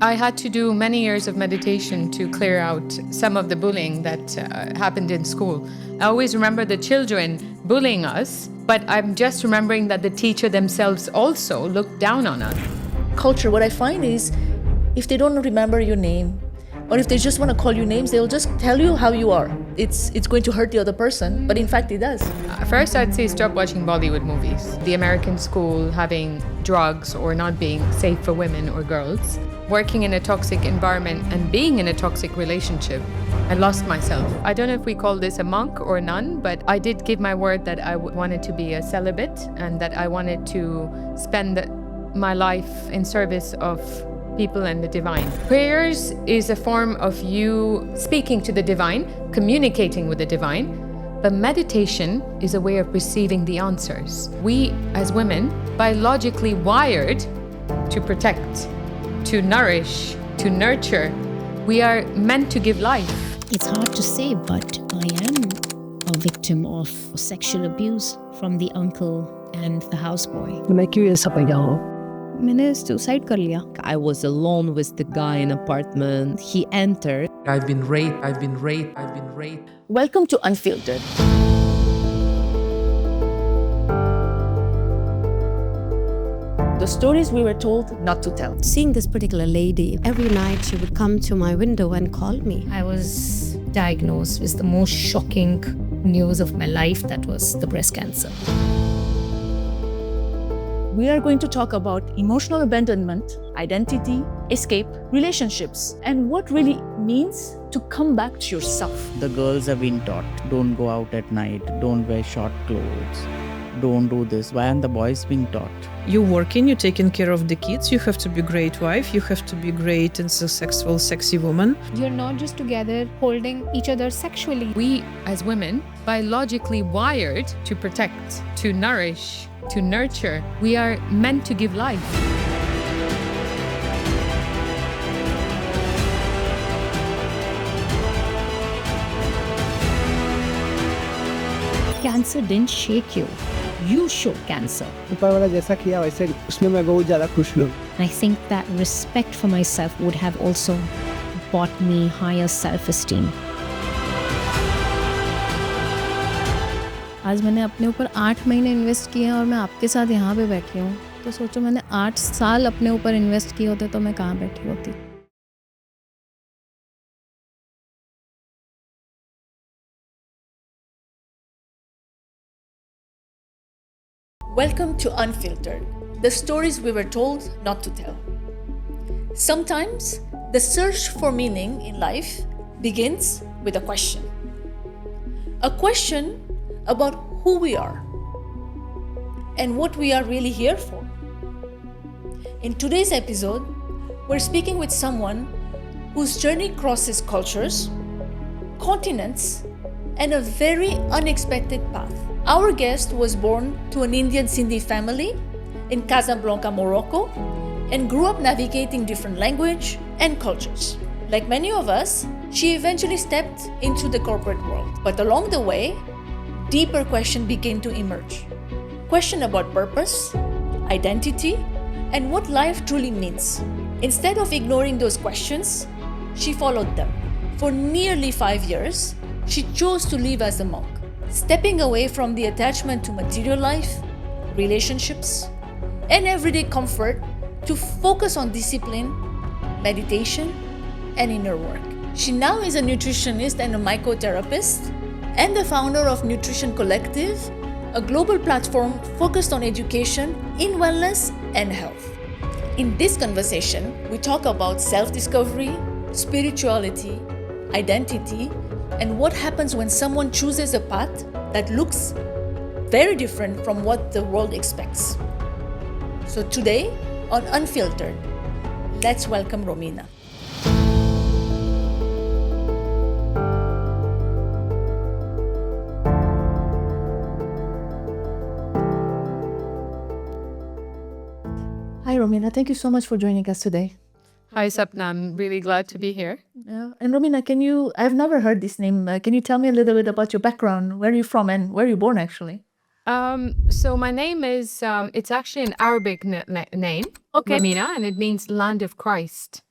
I had to do many years of meditation to clear out some of the bullying that happened in school. I always remember the children bullying us, but I'm just remembering that the teacher themselves also looked down on us. Culture, what I find is if they don't remember your name, or if they just want to call you names, they'll just tell you how you are. It's going to hurt the other person, but in fact it does. First, I'd say stop watching Bollywood movies. The American school having drugs or not being safe for women or girls. Working in a toxic environment and being in a toxic relationship, I lost myself. I don't know if we call this a monk or a nun, but I did give my word that I wanted to be a celibate and that I wanted to spend my life in service of people and the divine. Prayers is a form of you speaking to the divine, communicating with the divine, but meditation is a way of receiving the answers. We, as women, biologically wired to protect, to nourish, to nurture. We are meant to give life. It's hard to say, but I am a victim of sexual abuse from the uncle and the houseboy. मैं क्यों ये सब गया हूँ? मैंने suicide कर लिया. I was alone with the guy in apartment. He entered. I've been raped. Welcome to Unfiltered. The stories we were told not to tell. Seeing this particular lady, every night she would come to my window and call me. I was diagnosed with the most shocking news of my life, that was the breast cancer. We are going to talk about emotional abandonment, identity, escape, relationships, and what really means to come back to yourself. The girls have been taught, don't go out at night, don't wear short clothes, don't do this. Why aren't the boys being taught? You're working, you're taking care of the kids, you have to be a great wife, you have to be great and successful, sexy woman. You're not just together holding each other sexually. We, as women, biologically wired to protect, to nourish, to nurture. We are meant to give life. Cancer didn't shake you. You shook cancer. ऊपर वाला जैसा किया वैसे उसमें मैं बहुत ज़्यादा खुश हूँ. I think that respect for myself would have also brought me higher self-esteem. आज मैंने अपने ऊपर 8 महीने इन्वेस्ट किए हैं और मैं आपके साथ यहाँ पे बैठी हूँ. तो सोचो मैंने 8 साल अपने ऊपर इन्वेस्ट किए होते तो मैं कहाँ बैठी होती. Welcome to Unfiltered, the stories we were told not to tell. Sometimes the search for meaning in life begins with a question. A question about who we are and what we are really here for. In today's episode, we're speaking with someone whose journey crosses cultures, continents, and a very unexpected path. Our guest was born to an Indian Sindhi family in Casablanca, Morocco, and grew up navigating different language and cultures. Like many of us, she eventually stepped into the corporate world. But along the way, deeper questions began to emerge. Questions about purpose, identity, and what life truly means. Instead of ignoring those questions, she followed them. For nearly 5 years, she chose to live as a monk, stepping away from the attachment to material life, relationships, and everyday comfort to focus on discipline, meditation, and inner work. She now is a nutritionist and a mycotherapist, and the founder of Nutrition Collective, a global platform focused on education in wellness and health. In this conversation, we talk about self-discovery, spirituality, identity, and what happens when someone chooses a path that looks very different from what the world expects. So today, on Unfiltered, let's welcome Romina. Hi Romina, thank you so much for joining us today. Hi Sapna, I'm really glad to be here. Yeah. And Romina, I've never heard this name. Can you tell me a little bit about your background? Where are you from and where are you born actually? So my name is, it's actually an Arabic name, Okay. Romina, and it means land of Christ.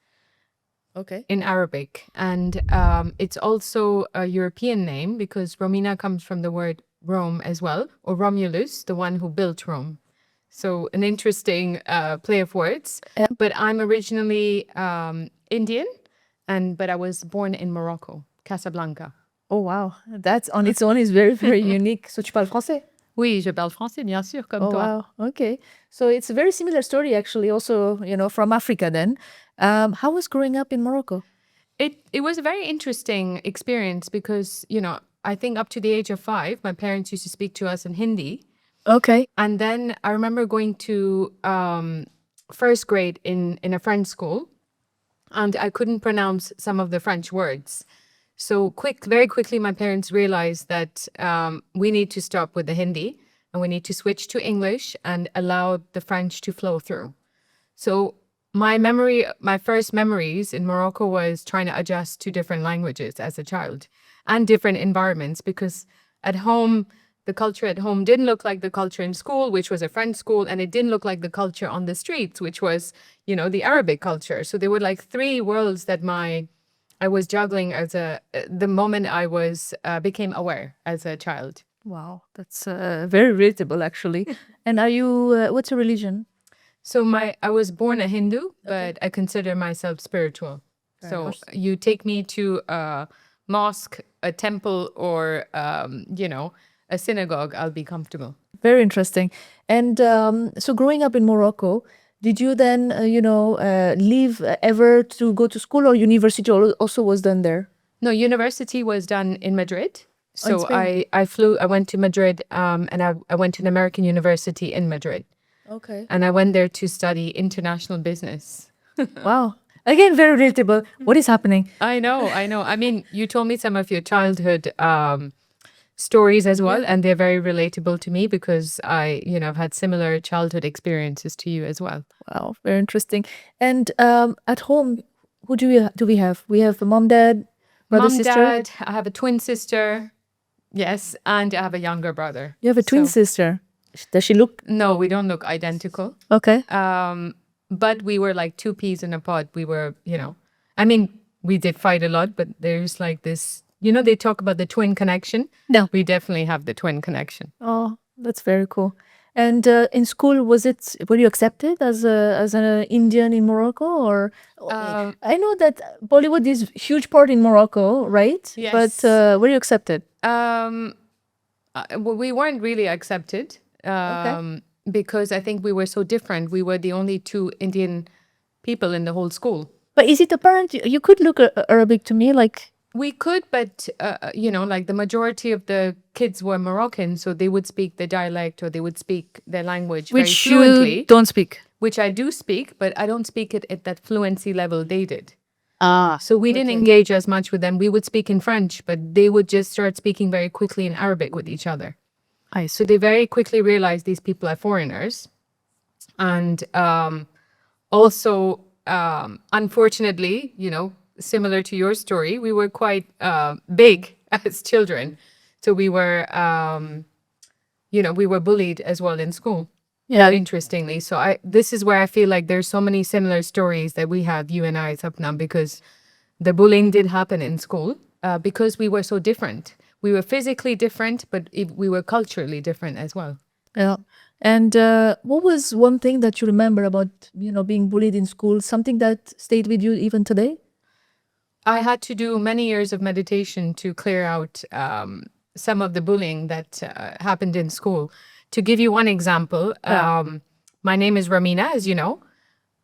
Okay. in Arabic. And it's also a European name because Romina comes from the word Rome as well, or Romulus, the one who built Rome. So an interesting play of words. But I'm originally Indian, but I was born in Morocco, Casablanca. Oh wow, that's on its own is very very unique. So tu parles français? Oui, je parle français, bien sûr, comme Oh toi. wow, okay. So it's a very similar story actually. Also, from Africa. Then, how was growing up in Morocco? It was a very interesting experience because, I think up to the age of 5, my parents used to speak to us in Hindi. Okay. And then I remember going to first grade in a French school, and I couldn't pronounce some of the French words. So very quickly, my parents realized that we need to stop with the Hindi and we need to switch to English and allow the French to flow through. So my first memories in Morocco was trying to adjust to different languages as a child and different environments, because at home, the culture at home didn't look like the culture in school, which was a French school, and it didn't look like the culture on the streets, which was, the Arabic culture. So there were like 3 worlds that I was juggling the moment I became aware as a child. Wow, that's very relatable actually. And are you? What's your religion? So I was born a Hindu, but I consider myself spiritual. So you take me to a mosque, a temple, or a synagogue, I'll be comfortable. Very interesting. And so growing up in Morocco, did you then, leave ever to go to school, or university also was done there? No, university was done in Madrid. So Spain. I went to Madrid, and I went to an American university in Madrid. Okay. And I went there to study international business. Wow. Again, very relatable. What is happening? I know. I mean, you told me some of your childhood stories as well, and they're very relatable to me because I've had similar childhood experiences to you as well. Wow, very interesting. And at home, who do we have? We have a mom, dad, brother, sister. Dad. I have a twin sister. Yes, and I have a younger brother. You have a twin sister. Does she look? No, we don't look identical. Okay. But we were like 2 peas in a pod. We were, I mean, we did fight a lot, but there's like this, they talk about the twin connection. No. We definitely have the twin connection. Oh, that's very cool. And in school, were you accepted as an Indian in Morocco, or? I know that Bollywood is a huge part in Morocco, right? Yes. But were you accepted? We weren't really accepted. Because I think we were so different. We were the only 2 Indian people in the whole school. But is it apparent you could look Arabic to me? Like we could, but like the majority of the kids were Moroccan, so they would speak the dialect or they would speak their language very fluently. You don't speak. Which I do speak, but I don't speak it at that fluency level they did. So we didn't engage as much with them. We would speak in French, but they would just start speaking very quickly in Arabic with each other. So they very quickly realized these people are foreigners. And also, unfortunately, similar to your story, we were quite big as children. So we were, we were bullied as well in school. Yeah. Interestingly. So this is where I feel like there's so many similar stories that we have, you and I, Sapna, because the bullying did happen in school because we were so different. We were physically different, but we were culturally different as well. Yeah. And what was one thing that you remember about, being bullied in school? Something that stayed with you even today? I had to do many years of meditation to clear out some of the bullying that happened in school. To give you one example, my name is Romina, as you know.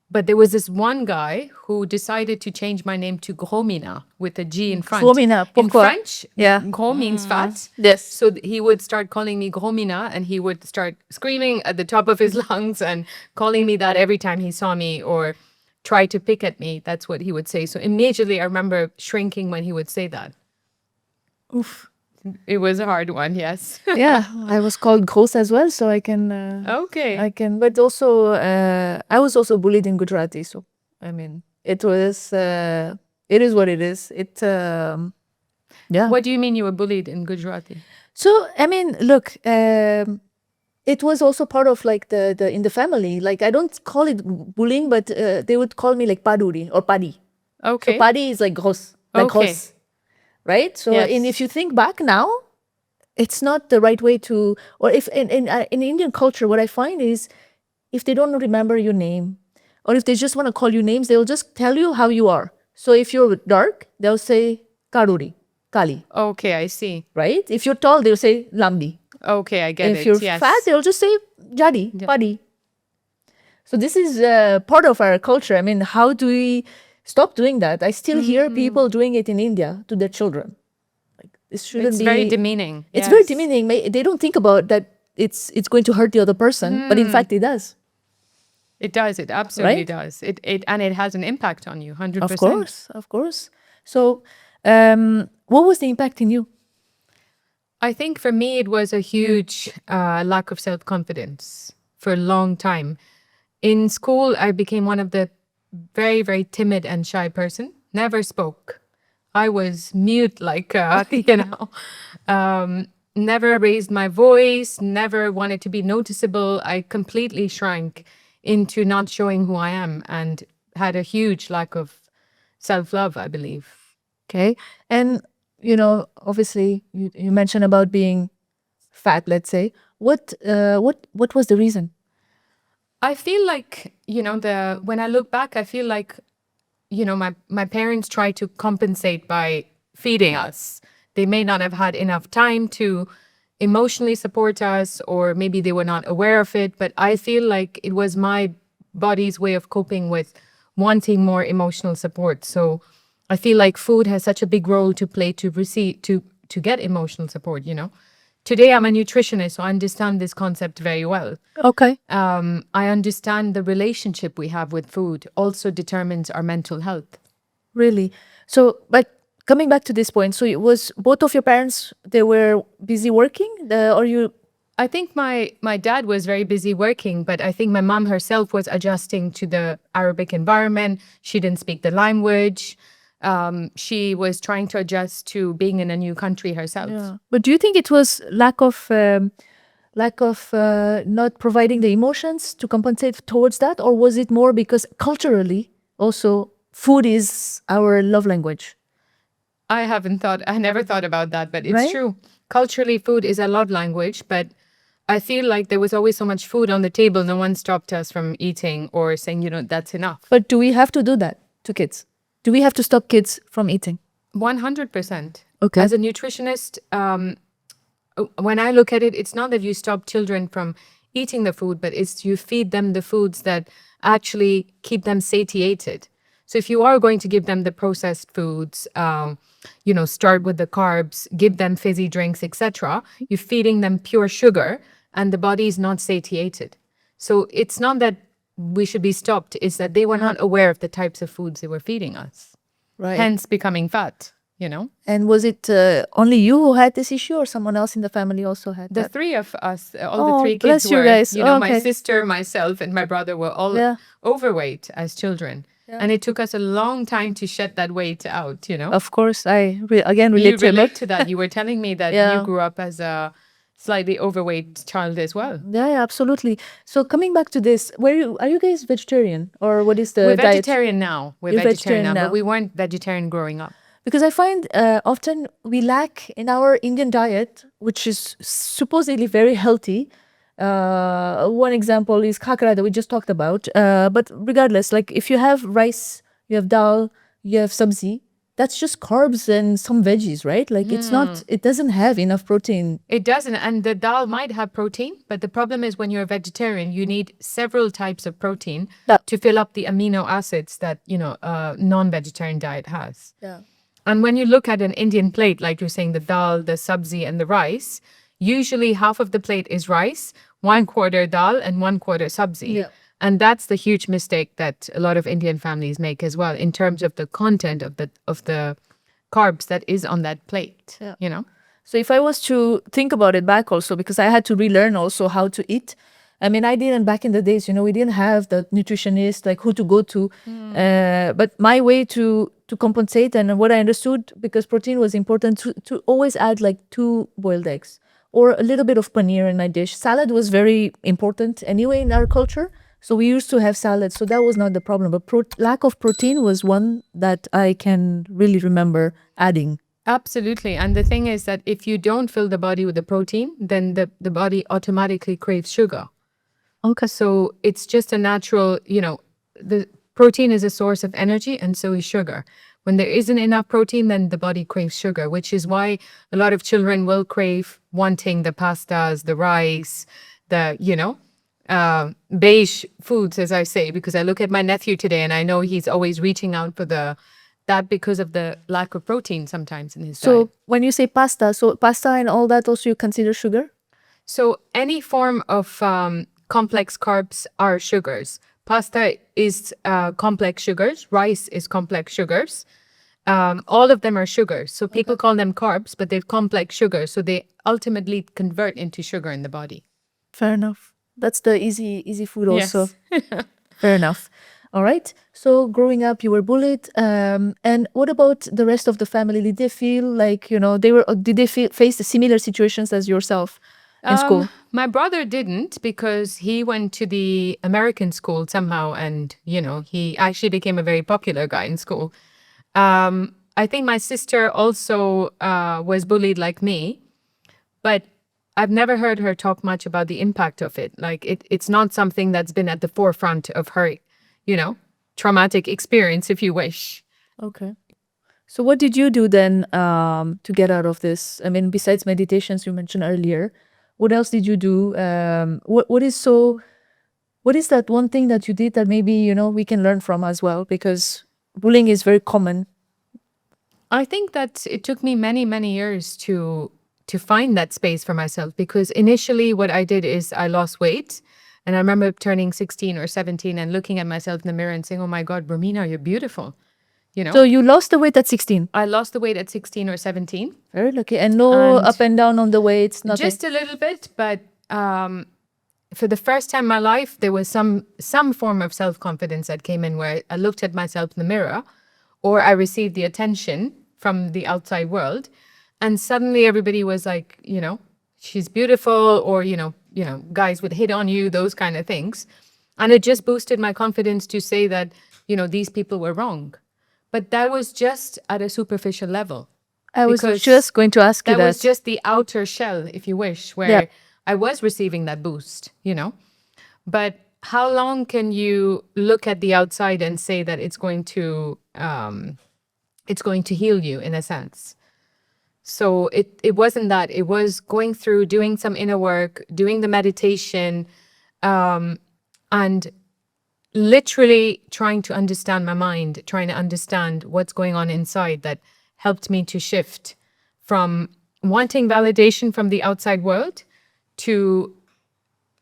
But there was this one guy who decided to change my name to Romina with a G in front. Romina, in French, yeah. Gros means fat. Yes. So he would start calling me Romina, and he would start screaming at the top of his lungs and calling me that every time he saw me or tried to pick at me. That's what he would say. So immediately I remember shrinking when he would say that. Oof. It was a hard one, yes. Yeah, I was called gross as well, so I can. Okay. I can, but also I was also bullied in Gujarati. So I mean, it was. It is what it is. It. Yeah. What do you mean you were bullied in Gujarati? So I mean, look. It was also part of like the in the family. Like I don't call it bullying, but they would call me like paduri or padi. Okay. So padi is like gross, like Okay. gross, right? So Yes. and if you think back now, it's not the right way to. Or if in Indian culture, what I find is if they don't remember your name, or if they just want to call you names, they'll just tell you how you are. So if you're dark, they'll say Karuri, Kali, Okay, I see. right? If you're tall, they'll say Lambi. Okay, I get If it. you're Yes. fat, they'll just say Jadi, Padi. So this is part of our culture. I mean, how do we stop doing that? I still hear people doing it in India to their children. Like this shouldn't It's be very demeaning. It's very Yes. demeaning. They don't think about that it's going to hurt the other person, but in fact it does. It does. It absolutely Right? does. It has an impact on you, 100%. Of course. So, what was the impact in you? I think for me, it was a huge lack of self-confidence for a long time. In school, I became one of the very, very timid and shy person. Never spoke. I was mute, like, never raised my voice, never wanted to be noticeable. I completely shrank into not showing who I am and had a huge lack of self-love, I believe. Okay. And, obviously you mentioned about being fat, let's say. What was the reason? I feel like, when I look back, I feel like, my parents tried to compensate by feeding us. They may not have had enough time to emotionally support us, or maybe they were not aware of it, but I feel like it was my body's way of coping with wanting more emotional support. So I feel like food has such a big role to play to receive, to get emotional support, Today, I'm a nutritionist, so I understand this concept very well. Okay. I understand the relationship we have with food also determines our mental health. Really? So, but coming back to this point, so it was both of your parents, they were busy working, or you? I think my dad was very busy working, but I think my mom herself was adjusting to the Arabic environment. She didn't speak the language. She was trying to adjust to being in a new country herself. Yeah. But do you think it was lack of not providing the emotions to compensate towards that, or was it more because culturally also food is our love language? I never thought about that, but it's Right? true. Culturally, food is a love language, but I feel like there was always so much food on the table. No one stopped us from eating or saying, that's enough. But do we have to do that to kids? Do we have to stop kids from eating? 100%. Okay. As a nutritionist, when I look at it, it's not that you stop children from eating the food, but it's you feed them the foods that actually keep them satiated. So if you are going to give them the processed foods, start with the carbs, give them fizzy drinks, etc., you're feeding them pure sugar and the body is not satiated. So it's not that we should be stopped, it's that they were not aware of the types of foods they were feeding us. Right. Hence becoming fat, And was it only you who had this issue, or someone else in the family also had The that? three of us, all the three bless kids you were, guys. my Okay. sister, myself, and my brother were all Yeah. overweight as children. And it took us a long time to shed that weight out, Of course, I again You relate to relate to that. You were telling me that Yeah. you grew up as a slightly overweight child as well. Yeah, absolutely. So coming back to this, are you guys vegetarian, or what is the We're diet? vegetarian now. We're You're vegetarian vegetarian now, now. but we weren't vegetarian growing up. Because I find often we lack in our Indian diet, which is supposedly very healthy. One example is khakra that we just talked about. But regardless, like if you have rice, you have dal, you have sabzi, that's just carbs and some veggies, right? Like it doesn't have enough protein. It doesn't. And the dal might have protein, but the problem is when you're a vegetarian, you need several types of protein to fill up the amino acids that, a non-vegetarian diet has. Yeah. And when you look at an Indian plate, like you're saying, the dal, the sabzi, and the rice, usually half of the plate is rice, 1/4 dal, and 1/4 sabzi. Yeah. And that's the huge mistake that a lot of Indian families make as well, in terms of the content of the carbs that is on that plate. Yeah. So if I was to think about it back also, because I had to relearn also how to eat. I mean, I didn't back in the days, we didn't have the nutritionist, like who to go to. But my way to compensate, and what I understood, because protein was important, to always add like 2 boiled eggs or a little bit of paneer in my dish. Salad was very important anyway in our culture. So we used to have salads, so that was not the problem. But lack of protein was one that I can really remember adding. Absolutely. And the thing is that if you don't fill the body with the protein, then the body automatically craves sugar. Okay. So it's just a natural, the protein is a source of energy and so is sugar. When there isn't enough protein, then the body craves sugar, which is why a lot of children will crave wanting the pastas, the rice, the, beige foods, as I say, because I look at my nephew today and I know he's always reaching out for that because of the lack of protein sometimes in his diet. So when you say pasta, so pasta and all that also you consider sugar? So any form of complex carbs are sugars. Pasta is complex sugars. Rice is complex sugars. All of them are sugars. So people call them carbs, but they're complex sugars. So they ultimately convert into sugar in the body. Fair enough. That's the easy food also. Yes. Fair enough. All right. So growing up, you were bullied. And what about the rest of the family? Did they feel like, did they face the similar situations as yourself in school? My brother didn't because he went to the American school somehow. And, he actually became a very popular guy in school. I think my sister also was bullied like me, but I've never heard her talk much about the impact of it. Like it's not something that's been at the forefront of her, traumatic experience, if you wish. Okay. So what did you do then to get out of this? I mean, besides meditations you mentioned earlier, what else did you do? What is that one thing that you did that maybe, we can learn from as well? Because bullying is very common. I think that it took me many, many years to find that space for myself, because initially what I did is I lost weight. And I remember turning 16 or 17 and looking at myself in the mirror and saying, oh my God, Romina, you're beautiful. So you lost the weight at 16? I lost the weight at 16 or 17. Very lucky. And no up and down on the weights, nothing? Just a little bit, but for the first time in my life, there was some form of self-confidence that came in where I looked at myself in the mirror, or I received the attention from the outside world. And suddenly everybody was like, she's beautiful, or, guys would hit on you, those kind of things. And it just boosted my confidence to say that, these people were wrong. But that was just at a superficial level. I was just going to ask you that. That was just the outer shell, if you wish, where I was receiving that boost, But how long can you look at the outside and say that it's going to heal you in a sense? So it wasn't that. It was going through, doing some inner work, doing the meditation, and literally trying to understand my mind, trying to understand what's going on inside, that helped me to shift from wanting validation from the outside world to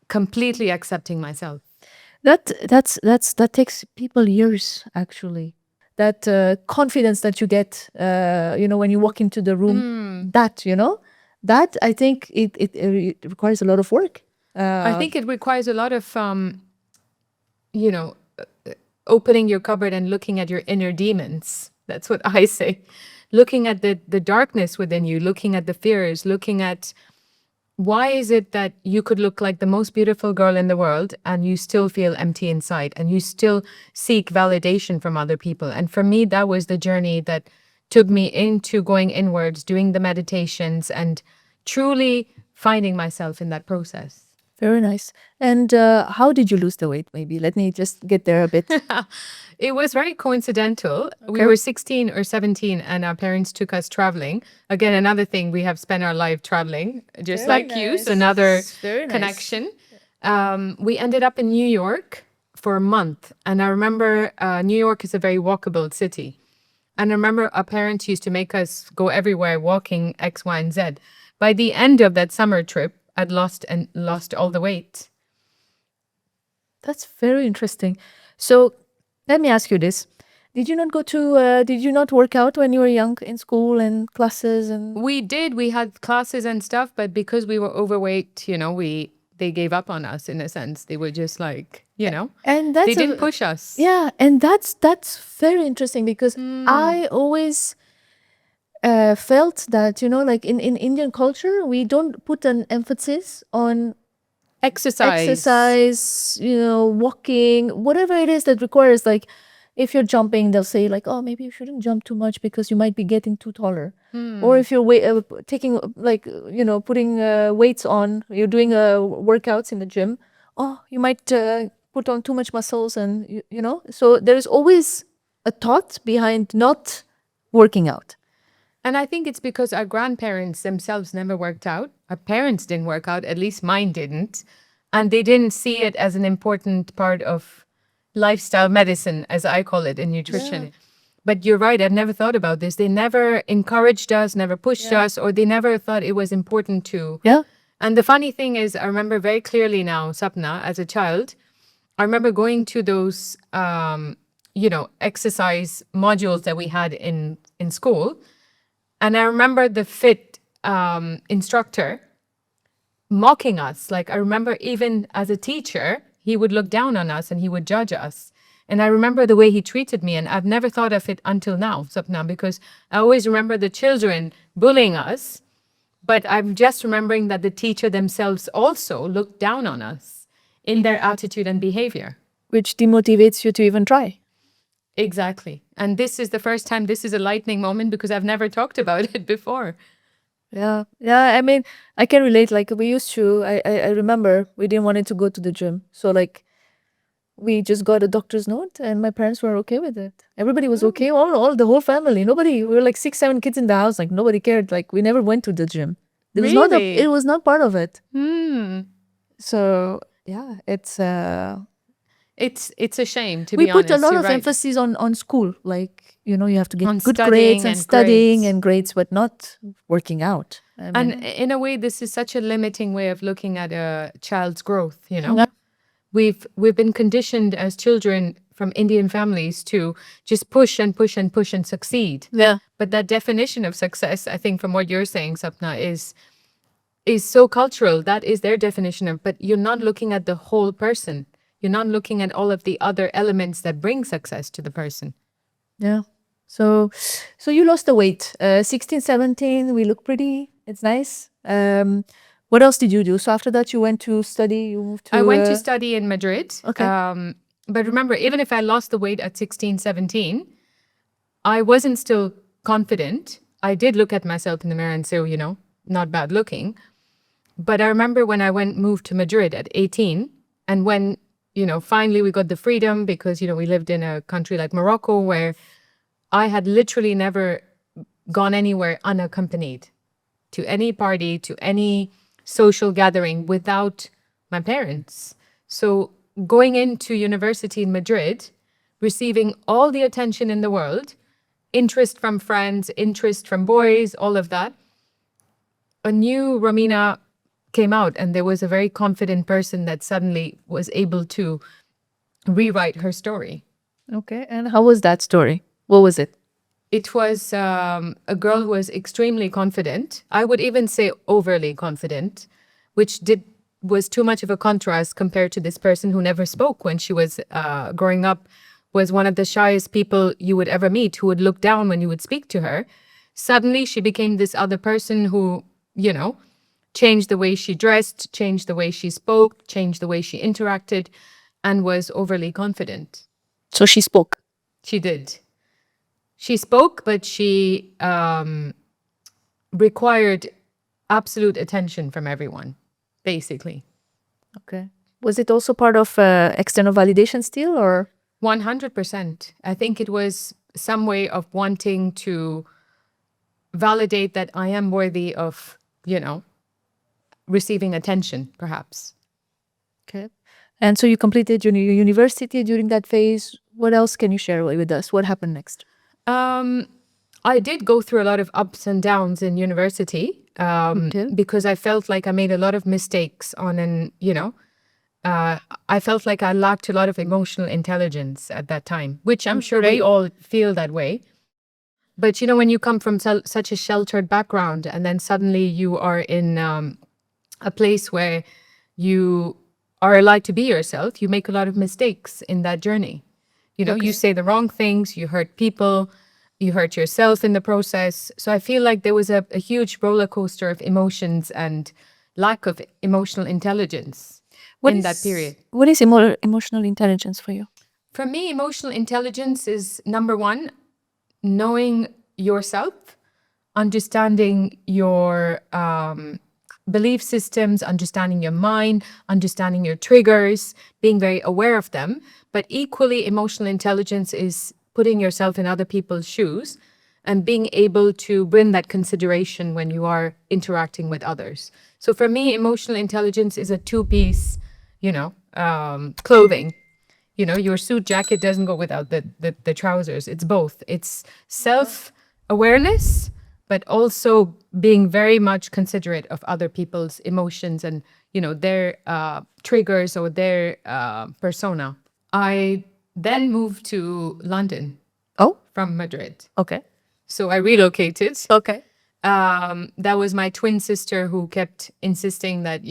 completely accepting myself. That takes people years, actually. That confidence that you get, when you walk into the room, that I think it requires a lot of work. I think it requires a lot of, opening your cupboard and looking at your inner demons. That's what I say. Looking at the darkness within you, looking at the fears, looking at why is it that you could look like the most beautiful girl in the world and you still feel empty inside and you still seek validation from other people. And for me, that was the journey that took me into going inwards, doing the meditations and truly finding myself in that process. Very nice. And how did you lose the weight? Maybe let me just get there a bit. It was very coincidental. Okay. We were 16 or 17 and our parents took us traveling. Again, another thing, we have spent our life traveling, just Very like nice. you. So another Very nice. connection. We ended up in New York for a month. And I remember New York is a very walkable city. And I remember our parents used to make us go everywhere walking X, Y, and Z. By the end of that summer trip, I'd lost all the weight. That's very interesting. So let me ask you this. Did you not work out when you were young in school and classes? And We did. We had classes and stuff, but because we were overweight, they gave up on us in a sense. They were just like, and they didn't push us. Yeah, and that's very interesting because I always felt that, like in Indian culture, we don't put an emphasis on exercise, walking, whatever it is that requires, like, if you're jumping, they'll say like, oh, maybe you shouldn't jump too much because you might be getting too taller. Or if you're taking, like, putting weights on, you're doing workouts in the gym, oh, you might put on too much muscles, and so there's always a thought behind not working out. And I think it's because our grandparents themselves never worked out. Our parents didn't work out, at least mine didn't. And they didn't see it as an important part of lifestyle medicine, as I call it, in nutrition. Yeah. But you're right, I've never thought about this. They never encouraged us, never pushed us, or they never thought it was important to. Yeah. And the funny thing is, I remember very clearly now, Sapna, as a child, I remember going to those, exercise modules that we had in school. And I remember the fit instructor mocking us. Like, I remember even as a teacher, he would look down on us and he would judge us. And I remember the way he treated me, and I've never thought of it until now, Sapna, because I always remember the children bullying us, but I'm just remembering that the teacher themselves also looked down on us in their attitude and behavior. Which demotivates you to even try. Exactly. And this is the first time this is a lightning moment, because I've never talked about it before. Yeah. I mean, I can relate. Like, we used to, I remember we didn't want to go to the gym. So, like, we just got a doctor's note, and my parents were okay with it. Everybody was okay. The whole family. Nobody, we were like 6, 7 kids in the house. Like, nobody cared. Like, we never went to the gym. It was Really? it was not part of it. So, yeah, it's a shame, to we be honest. put a lot You're of right. emphasis on school. Like, you have to get On good studying grades and and studying grades. and grades, but not working out. I mean, And in a way, this is such a limiting way of looking at a child's growth, Yeah. We've been conditioned as children from Indian families to just push and push and push and succeed. Yeah. But that definition of success, I think from what you're saying, Sapna, is so cultural. That is their definition of, but you're not looking at the whole person. You're not looking at all of the other elements that bring success to the person. Yeah. So you lost the weight. 16, 17, we look pretty. It's nice. What else did you do? So after that, you went to study, you moved to... I went to study in Madrid. Okay. But remember, even if I lost the weight at 16, 17, I wasn't still confident. I did look at myself in the mirror and say, not bad looking. But I remember when I moved to Madrid at 18, and when, finally we got the freedom, because, we lived in a country like Morocco where I had literally never gone anywhere unaccompanied, to any party, to any social gathering without my parents. So going into university in Madrid, receiving all the attention in the world, interest from friends, interest from boys, all of that, a new Romina came out, and there was a very confident person that suddenly was able to rewrite her story. Okay. And how was that story? What was it? It was a girl who was extremely confident. I would even say overly confident, which was too much of a contrast compared to this person who never spoke when she was growing up, was one of the shyest people you would ever meet, who would look down when you would speak to her. Suddenly she became this other person who, changed the way she dressed, changed the way she spoke, changed the way she interacted, and was overly confident. So she spoke? She did. She spoke, but she required absolute attention from everyone, basically. Okay. Was it also part of external validation still, or? 100%. I think it was some way of wanting to validate that I am worthy of, receiving attention, perhaps. Okay. And so you completed your university during that phase. What else can you share with us? What happened next? I did go through a lot of ups and downs in university because I felt like I made a lot of mistakes I felt like I lacked a lot of emotional intelligence at that time, which I'm sure we all feel that way. But, when you come from such a sheltered background, and then suddenly you are in a place where you are allowed to be yourself, you make a lot of mistakes in that journey. You say the wrong things, you hurt people, you hurt yourself in the process. So I feel like there was a huge roller coaster of emotions and lack of emotional intelligence. in that period. What is emotional intelligence for you? For me, emotional intelligence is number one, knowing yourself, understanding your belief systems, understanding your mind, understanding your triggers, being very aware of them. But equally, emotional intelligence is putting yourself in other people's shoes and being able to bring that consideration when you are interacting with others. So for me, emotional intelligence is a two-piece, clothing. Your suit jacket doesn't go without the trousers. It's both. It's self-awareness, but also being very much considerate of other people's emotions and, their triggers or their persona. I then moved to London. Oh? From Madrid. Okay. So I relocated. Okay. That was my twin sister who kept insisting that,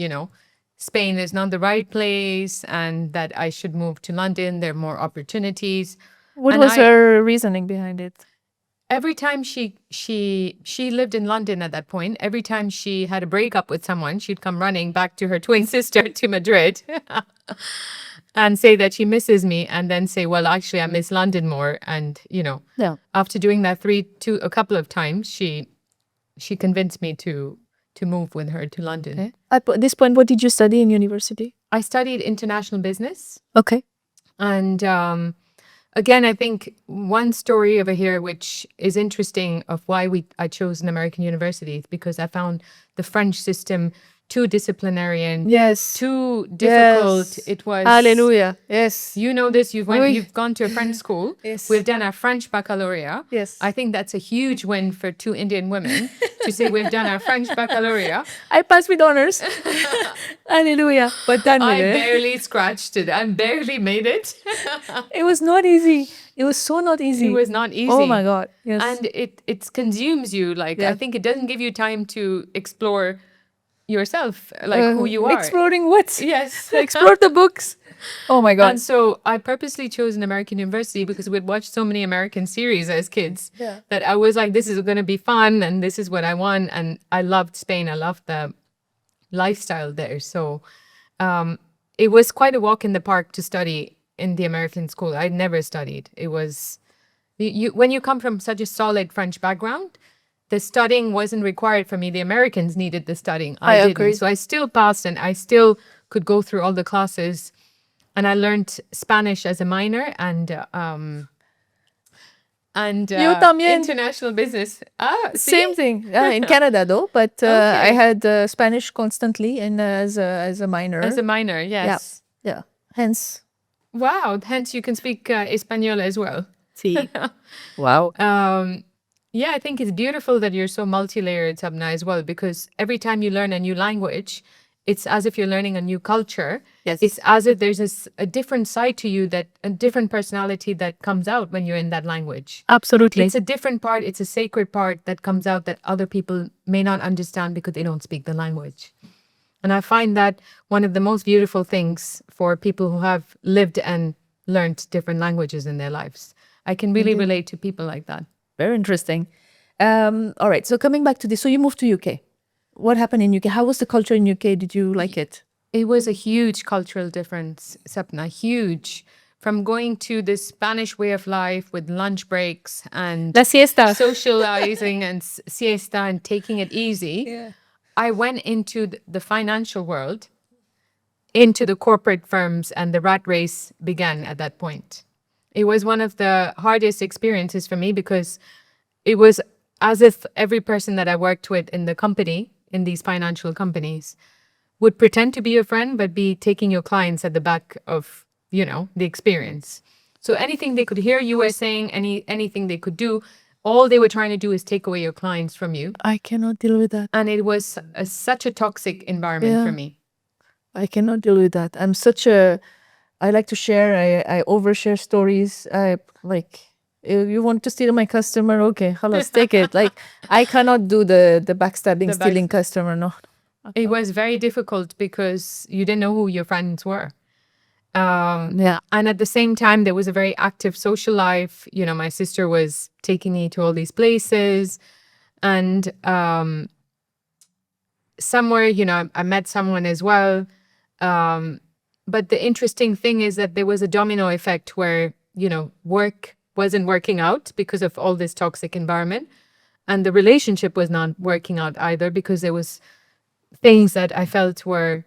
Spain is not the right place and that I should move to London. There are more opportunities. What was her reasoning behind it? Every time she lived in London at that point, every time she had a breakup with someone, she'd come running back to her twin sister to Madrid and say that she misses me and then say, well, actually, I miss London more. And, after doing that a couple of times, she convinced me to move with her to London. Okay. At this point, what did you study in university? I studied international business. Okay. And again, I think one story over here, which is interesting of why I chose an American university, is because I found the French system too disciplinarian. Yes. Too difficult. Yes. It was. Hallelujah. Yes. You know this. You've gone to a French school. Yes. We've done our French baccalaureate. Yes. I think that's a huge win for two Indian women to say we've done our French baccalaureate. I passed with honors. Hallelujah. But done with I it. barely scratched it. I barely made it. It was not easy. It was so not easy. It was not easy. Oh my God. Yes. And it consumes you. Like, I think it doesn't give you time to explore yourself, like who you are. Exploring what? Yes. Explore the books. Oh my God. And so I purposely chose an American university because we'd watched so many American series as kids that I was like, this is going to be fun and this is what I want. And I loved Spain. I loved the lifestyle there. So it was quite a walk in the park to study in the American school. I'd never studied. It was, when you come from such a solid French background, the studying wasn't required for me. The Americans needed the studying. I didn't. agree. So I still passed and I still could go through all the classes. And I learned Spanish as a minor and international business. Same thing. In Canada though, but I had Spanish constantly and as a minor. As a minor, yes. Yeah. Hence. Wow. Hence you can speak Espanol as well. See. Wow. Yeah, I think it's beautiful that you're so multi-layered, Sapna, as well, because every time you learn a new language, it's as if you're learning a new culture. Yes. It's as if there's a different side to you, that a different personality that comes out when you're in that language. Absolutely. It's a different part. It's a sacred part that comes out that other people may not understand because they don't speak the language. And I find that one of the most beautiful things for people who have lived and learned different languages in their lives. I can really relate to people like that. Very interesting. All right. So coming back to this, so you moved to UK. What happened in UK? How was the culture in UK? Did you like it? It was a huge cultural difference, Sapna, huge. From going to the Spanish way of life with lunch breaks and La siesta. socializing and siesta and taking it easy, I went into the financial world, into the corporate firms, and the rat race began at that point. It was one of the hardest experiences for me because it was as if every person that I worked with in the company, in these financial companies, would pretend to be your friend, but be taking your clients at the back of, the experience. So anything they could hear you were saying, anything they could do, all they were trying to do is take away your clients from you. I cannot deal with that. And it was such a toxic environment for me. I cannot deal with that. I like to share. I overshare stories. You want to steal my customer? Okay, let's take it. Like, I cannot do the backstabbing, stealing customer. No. It was very difficult because you didn't know who your friends were. And at the same time, there was a very active social life. My sister was taking me to all these places. And somewhere, I met someone as well. But the interesting thing is that there was a domino effect where, work wasn't working out because of all this toxic environment. And the relationship was not working out either because there was things that I felt were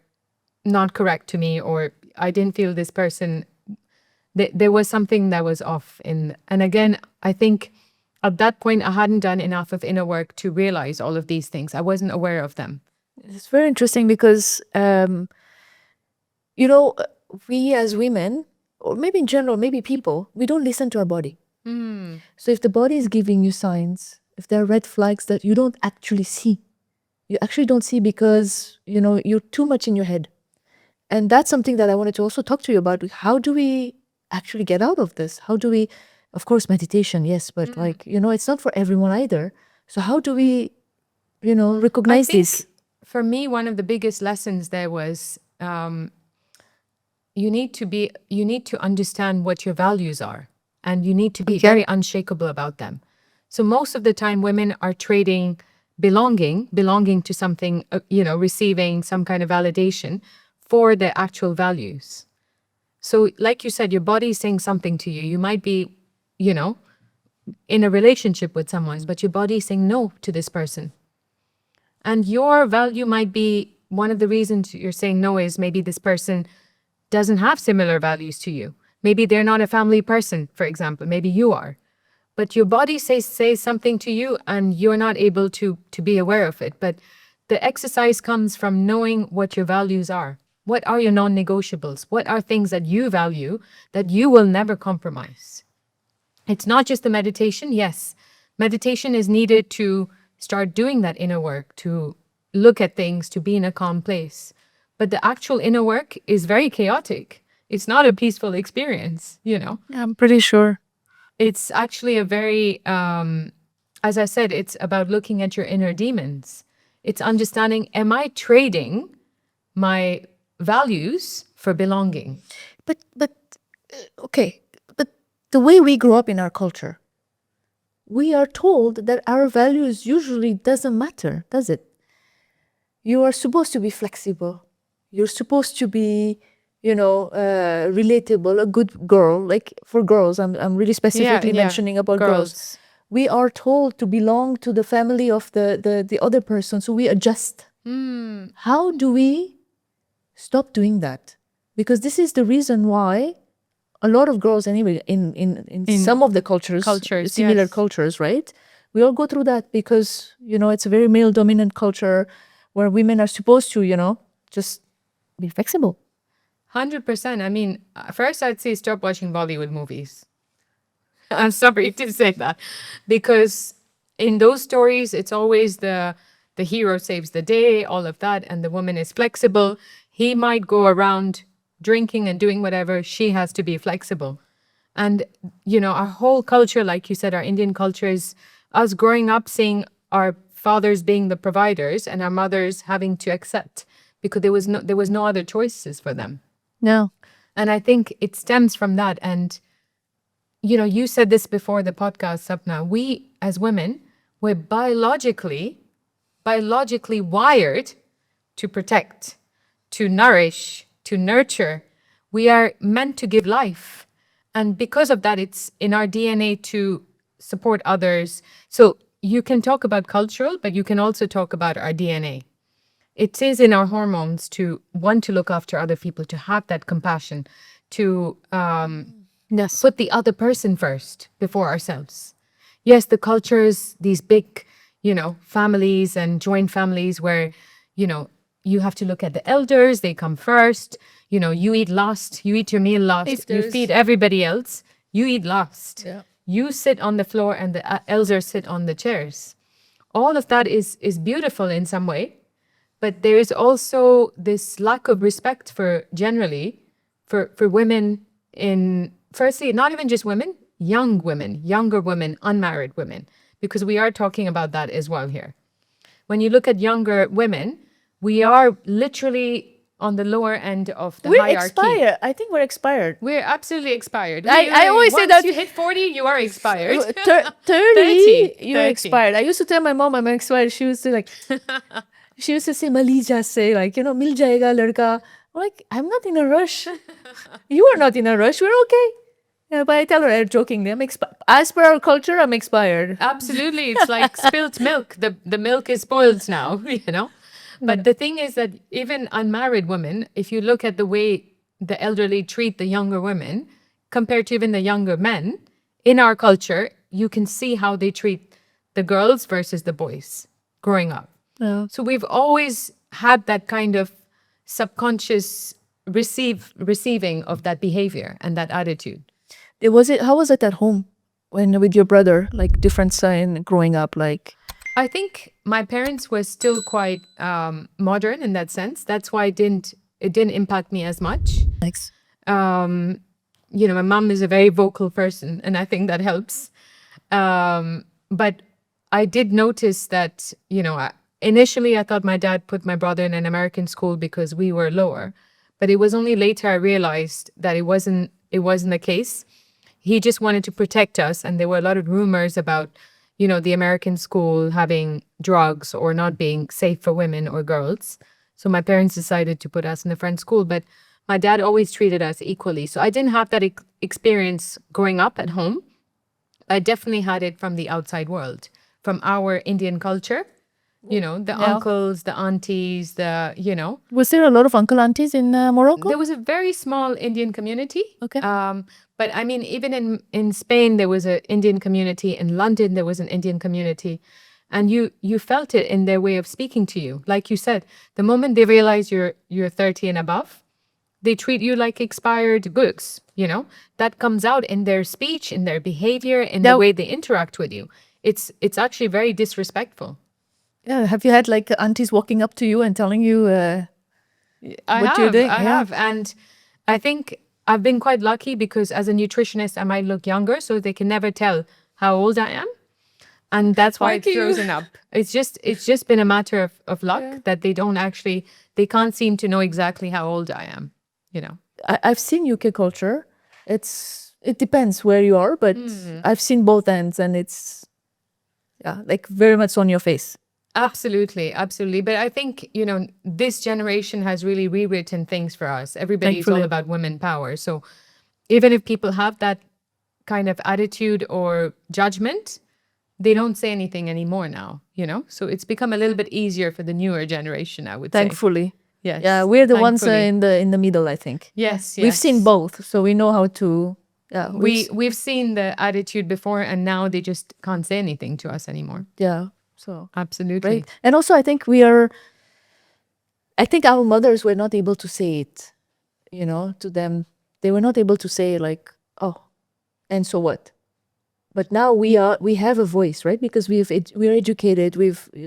not correct to me, or I didn't feel this person, there was something that was off. And again, I think at that point, I hadn't done enough of inner work to realize all of these things. I wasn't aware of them. It's very interesting because, we as women, or maybe in general, maybe people, we don't listen to our body. So if the body is giving you signs, if there are red flags that you don't actually see, you actually don't see because, you're too much in your head. And that's something that I wanted to also talk to you about. How do we actually get out of this? How do we, of course, meditation, yes, but it's not for everyone either. So how do we, recognize this? For me, one of the biggest lessons there was you need to understand what your values are, and you need to be very unshakable about them. So most of the time women are trading belonging to something, receiving some kind of validation for their actual values. So like you said, your body is saying something to you. You might be, in a relationship with someone, but your body is saying no to this person. And your value might be, one of the reasons you're saying no is maybe this person doesn't have similar values to you. Maybe they're not a family person, for example. Maybe you are. But your body says something to you and you're not able to be aware of it. But the exercise comes from knowing what your values are. What are your non-negotiables? What are things that you value that you will never compromise? It's not just the meditation. Yes, meditation is needed to start doing that inner work, to look at things, to be in a calm place. But the actual inner work is very chaotic. It's not a peaceful experience, I'm pretty sure. It's actually a very, as I said, it's about looking at your inner demons. It's understanding, am I trading my values for belonging? But the way we grow up in our culture, we are told that our values usually doesn't matter, does it? You are supposed to be flexible. You're supposed to be, relatable, a good girl. Like for girls, I'm really specifically mentioning about girls. We are told to belong to the family of the other person, so we adjust. How do we stop doing that? Because this is the reason why a lot of girls, anyway, in some of the cultures similar cultures, right? We all go through that because, it's a very male-dominant culture where women are supposed to, just be flexible. 100%. I mean, first I'd say stop watching Bollywood movies. I'm sorry to say that. Because in those stories, it's always the hero saves the day, all of that, and the woman is flexible. He might go around drinking and doing whatever. She has to be flexible. And, our whole culture, like you said, our Indian culture is us growing up seeing our fathers being the providers and our mothers having to accept because there was no other choices for them. No. And I think it stems from that. And, you said this before the podcast, Sapna, we as women, we're biologically wired to protect, to nourish, to nurture. We are meant to give life. And because of that, it's in our DNA to support others. So you can talk about cultural, but you can also talk about our DNA. It is in our hormones to want to look after other people, to have that compassion, to put the other person first before ourselves. Yes, the cultures, these big, families and joint families where, you have to look at the elders, they come first, you eat last, you eat your meal last, you feed everybody else, you eat last. Yeah. You sit on the floor and the elders sit on the chairs. All of that is beautiful in some way. But there is also this lack of respect for women firstly, not even just women, younger women, unmarried women, because we are talking about that as well here. When you look at younger women, we are literally on the lower end of the hierarchy. We're expired. I think we're expired. We're absolutely expired. I always say that. Once you hit 40, you are expired. 30, you're 30. expired. I used to tell my mom I'm expired. She used to say, Malija say, mil jayega ladka, I'm like, I'm not in a rush. You are not in a rush. We're okay. Yeah, but I tell her jokingly, as per our culture, I'm expired. Absolutely. It's like spilt milk. The milk is spoiled now, you know? But the thing is that even unmarried women, if you look at the way the elderly treat the younger women compared to even the younger men, in our culture, you can see how they treat the girls versus the boys growing up. Yeah. So we've always had that kind of subconscious receiving of that behavior and that attitude. How was it at home when with your brother, like different sign growing up, like? I think my parents were still quite modern in that sense. That's why it didn't impact me as much. Thanks. You know, my mom is a very vocal person, and I think that helps. But I did notice that, you know, initially I thought my dad put my brother in an American school because we were lower, but it was only later I realized that it wasn't the case. He just wanted to protect us, and there were a lot of rumors about, you know, the American school having drugs or not being safe for women or girls. So my parents decided to put us in a French school, but my dad always treated us equally. So I didn't have that experience growing up at home. I definitely had it from the outside world, from our Indian culture. You know, the uncles, the aunties, you know. Was there a lot of uncle aunties in Morocco? There was a very small Indian community. Okay. But I mean, even in Spain, there was an Indian community. In London, there was an Indian community. And you felt it in their way of speaking to you. Like you said, the moment they realize you're 30 and above, they treat you like expired goods, you know. That comes out in their speech, in their behavior, in the way they interact with you. It's actually very disrespectful. Yeah, have you had like aunties walking up to you and telling you what you're doing? I have. And I think I've been quite lucky because as a nutritionist, I might look younger, so they can never tell how old I am. And that's why it's frozen up. It's just been a matter of luck that they can't seem to know exactly how old I am, you know. I've seen UK culture. It depends where you are, but I've seen both ends, and it's like very much on your face. Absolutely. But I think, you know, this generation has really rewritten things for us. Everybody's all about women power. So even if people have that kind of attitude or judgment, they don't say anything anymore now, you know? So it's become a little bit easier for the newer generation, I would say. Thankfully. Yes. Yeah, we're the ones in the middle, I think. Yes. We've seen both, so we know how to... Yeah, we've seen the attitude before, and now they just can't say anything to us anymore. Yeah. So absolutely. Right. And also I think our mothers were not able to say it, you know, to them. They were not able to say like, oh, and so what? But now we have a voice, right? Because we're educated,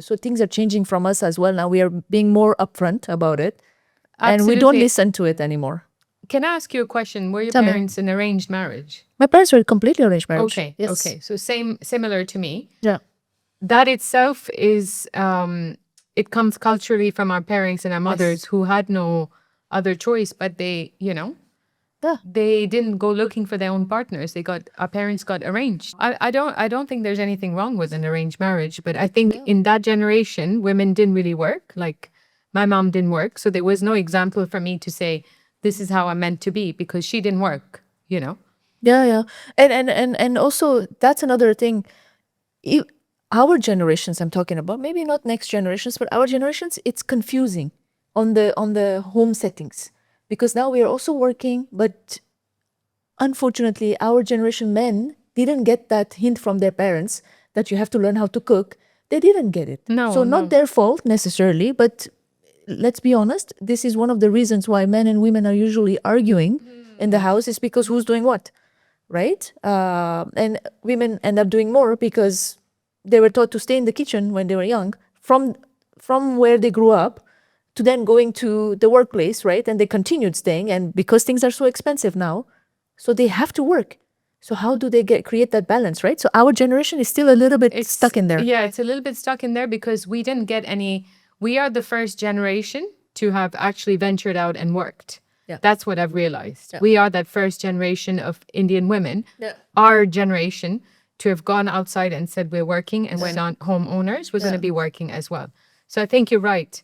so things are changing from us as well. Now we are being more upfront about it. Absolutely. And we don't listen to it anymore. Can I ask you a question? Were your parents in arranged marriage? My parents were completely arranged marriage. Okay. Yes. Okay. So similar to me. Yeah. That itself is, it comes culturally from our parents and our mothers who had no other choice, but they, you know, they didn't go looking for their own partners. Our parents got arranged. I don't think there's anything wrong with an arranged marriage, but I think in that generation, women didn't really work. Like my mom didn't work. So there was no example for me to say, this is how I'm meant to be, because she didn't work, you know? Yeah. And also that's another thing. Our generations, I'm talking about, maybe not next generations, but our generations, it's confusing on the home settings, because now we are also working, but unfortunately, our generation men didn't get that hint from their parents that you have to learn how to cook. They didn't get it. So not their fault necessarily, but let's be honest, this is one of the reasons why men and women are usually arguing in the house, is because who's doing what, right? And women end up doing more because they were taught to stay in the kitchen when they were young, from where they grew up to then going to the workplace, right? And they continued staying, and because things are so expensive now, so they have to work. So how do they create that balance, right? So our generation is still a little bit stuck in there. Yeah, it's a little bit stuck in there because we didn't get any. We are the first generation to have actually ventured out and worked. Yeah. That's what I've realized. Yeah. We are that first generation of Indian women. Yeah. Our generation to have gone outside and said we're working and we're not homeowners, we're going to be working as well. So I think you're right.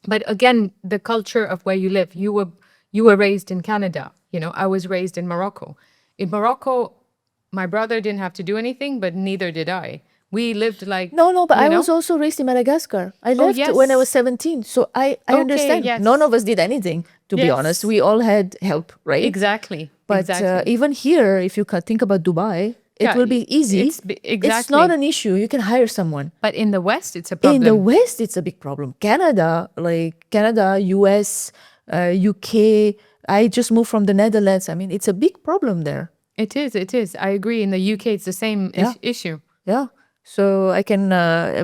But again, the culture of where you live, you were raised in Canada. You know, I was raised in Morocco. In Morocco, my brother didn't have to do anything, but neither did I. We lived like No, but you I know? was also raised in Madagascar. I Oh, left when I yes. was 17. So I Okay, understand. yes. None of us did anything, to be honest. Yes. We all had help, right? Exactly. But exactly. even here, if you think about Dubai, it Yeah, will be easy. it's It's not an issue. You can hire someone. But in the West, it's a problem. In the West, it's a big problem. Canada, US, UK. I just moved from the Netherlands. I mean, it's a big problem there. It is. It is. I agree. In the UK, it's the same issue. Yeah. So I can,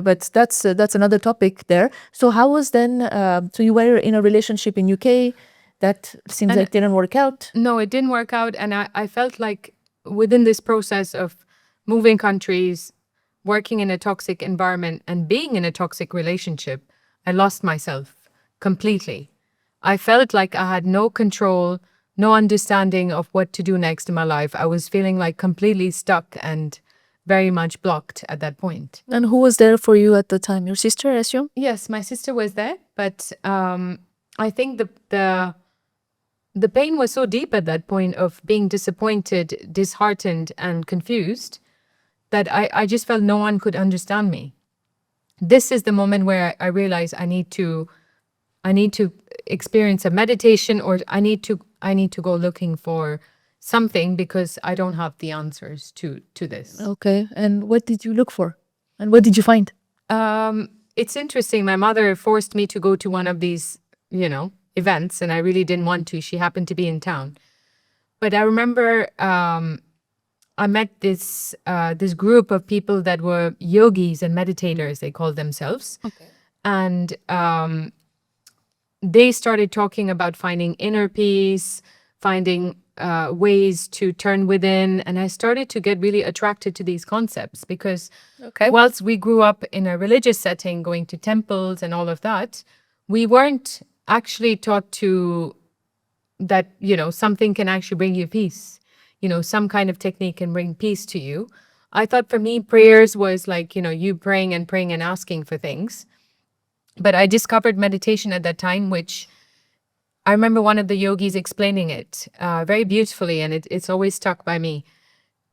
but that's another topic there. So how was then? So you were in a relationship in UK that seems like didn't work out. No, it didn't work out. And I felt like within this process of moving countries, working in a toxic environment and being in a toxic relationship, I lost myself completely. I felt like I had no control, no understanding of what to do next in my life. I was feeling like completely stuck and very much blocked at that point. And who was there for you at the time? Your sister, I assume? Yes, my sister was there, but I think the pain was so deep at that point of being disappointed, disheartened, and confused that I just felt no one could understand me. This is the moment where I realized I need to experience a meditation, or I need to go looking for something, because I don't have the answers to this. Okay. And what did you look for? And what did you find? It's interesting. My mother forced me to go to one of these, events, and I really didn't want to. She happened to be in town. But I remember I met this group of people that were yogis and meditators, they called themselves. Okay. And they started talking about finding inner peace, finding ways to turn within. And I started to get really attracted to these concepts because whilst we grew up in a religious setting, going to temples and all of that, we weren't actually taught to that, something can actually bring you peace. Some kind of technique can bring peace to you. I thought for me, prayers was like, you praying and asking for things. But I discovered meditation at that time, which I remember one of the yogis explaining it very beautifully, and it's always stuck by me.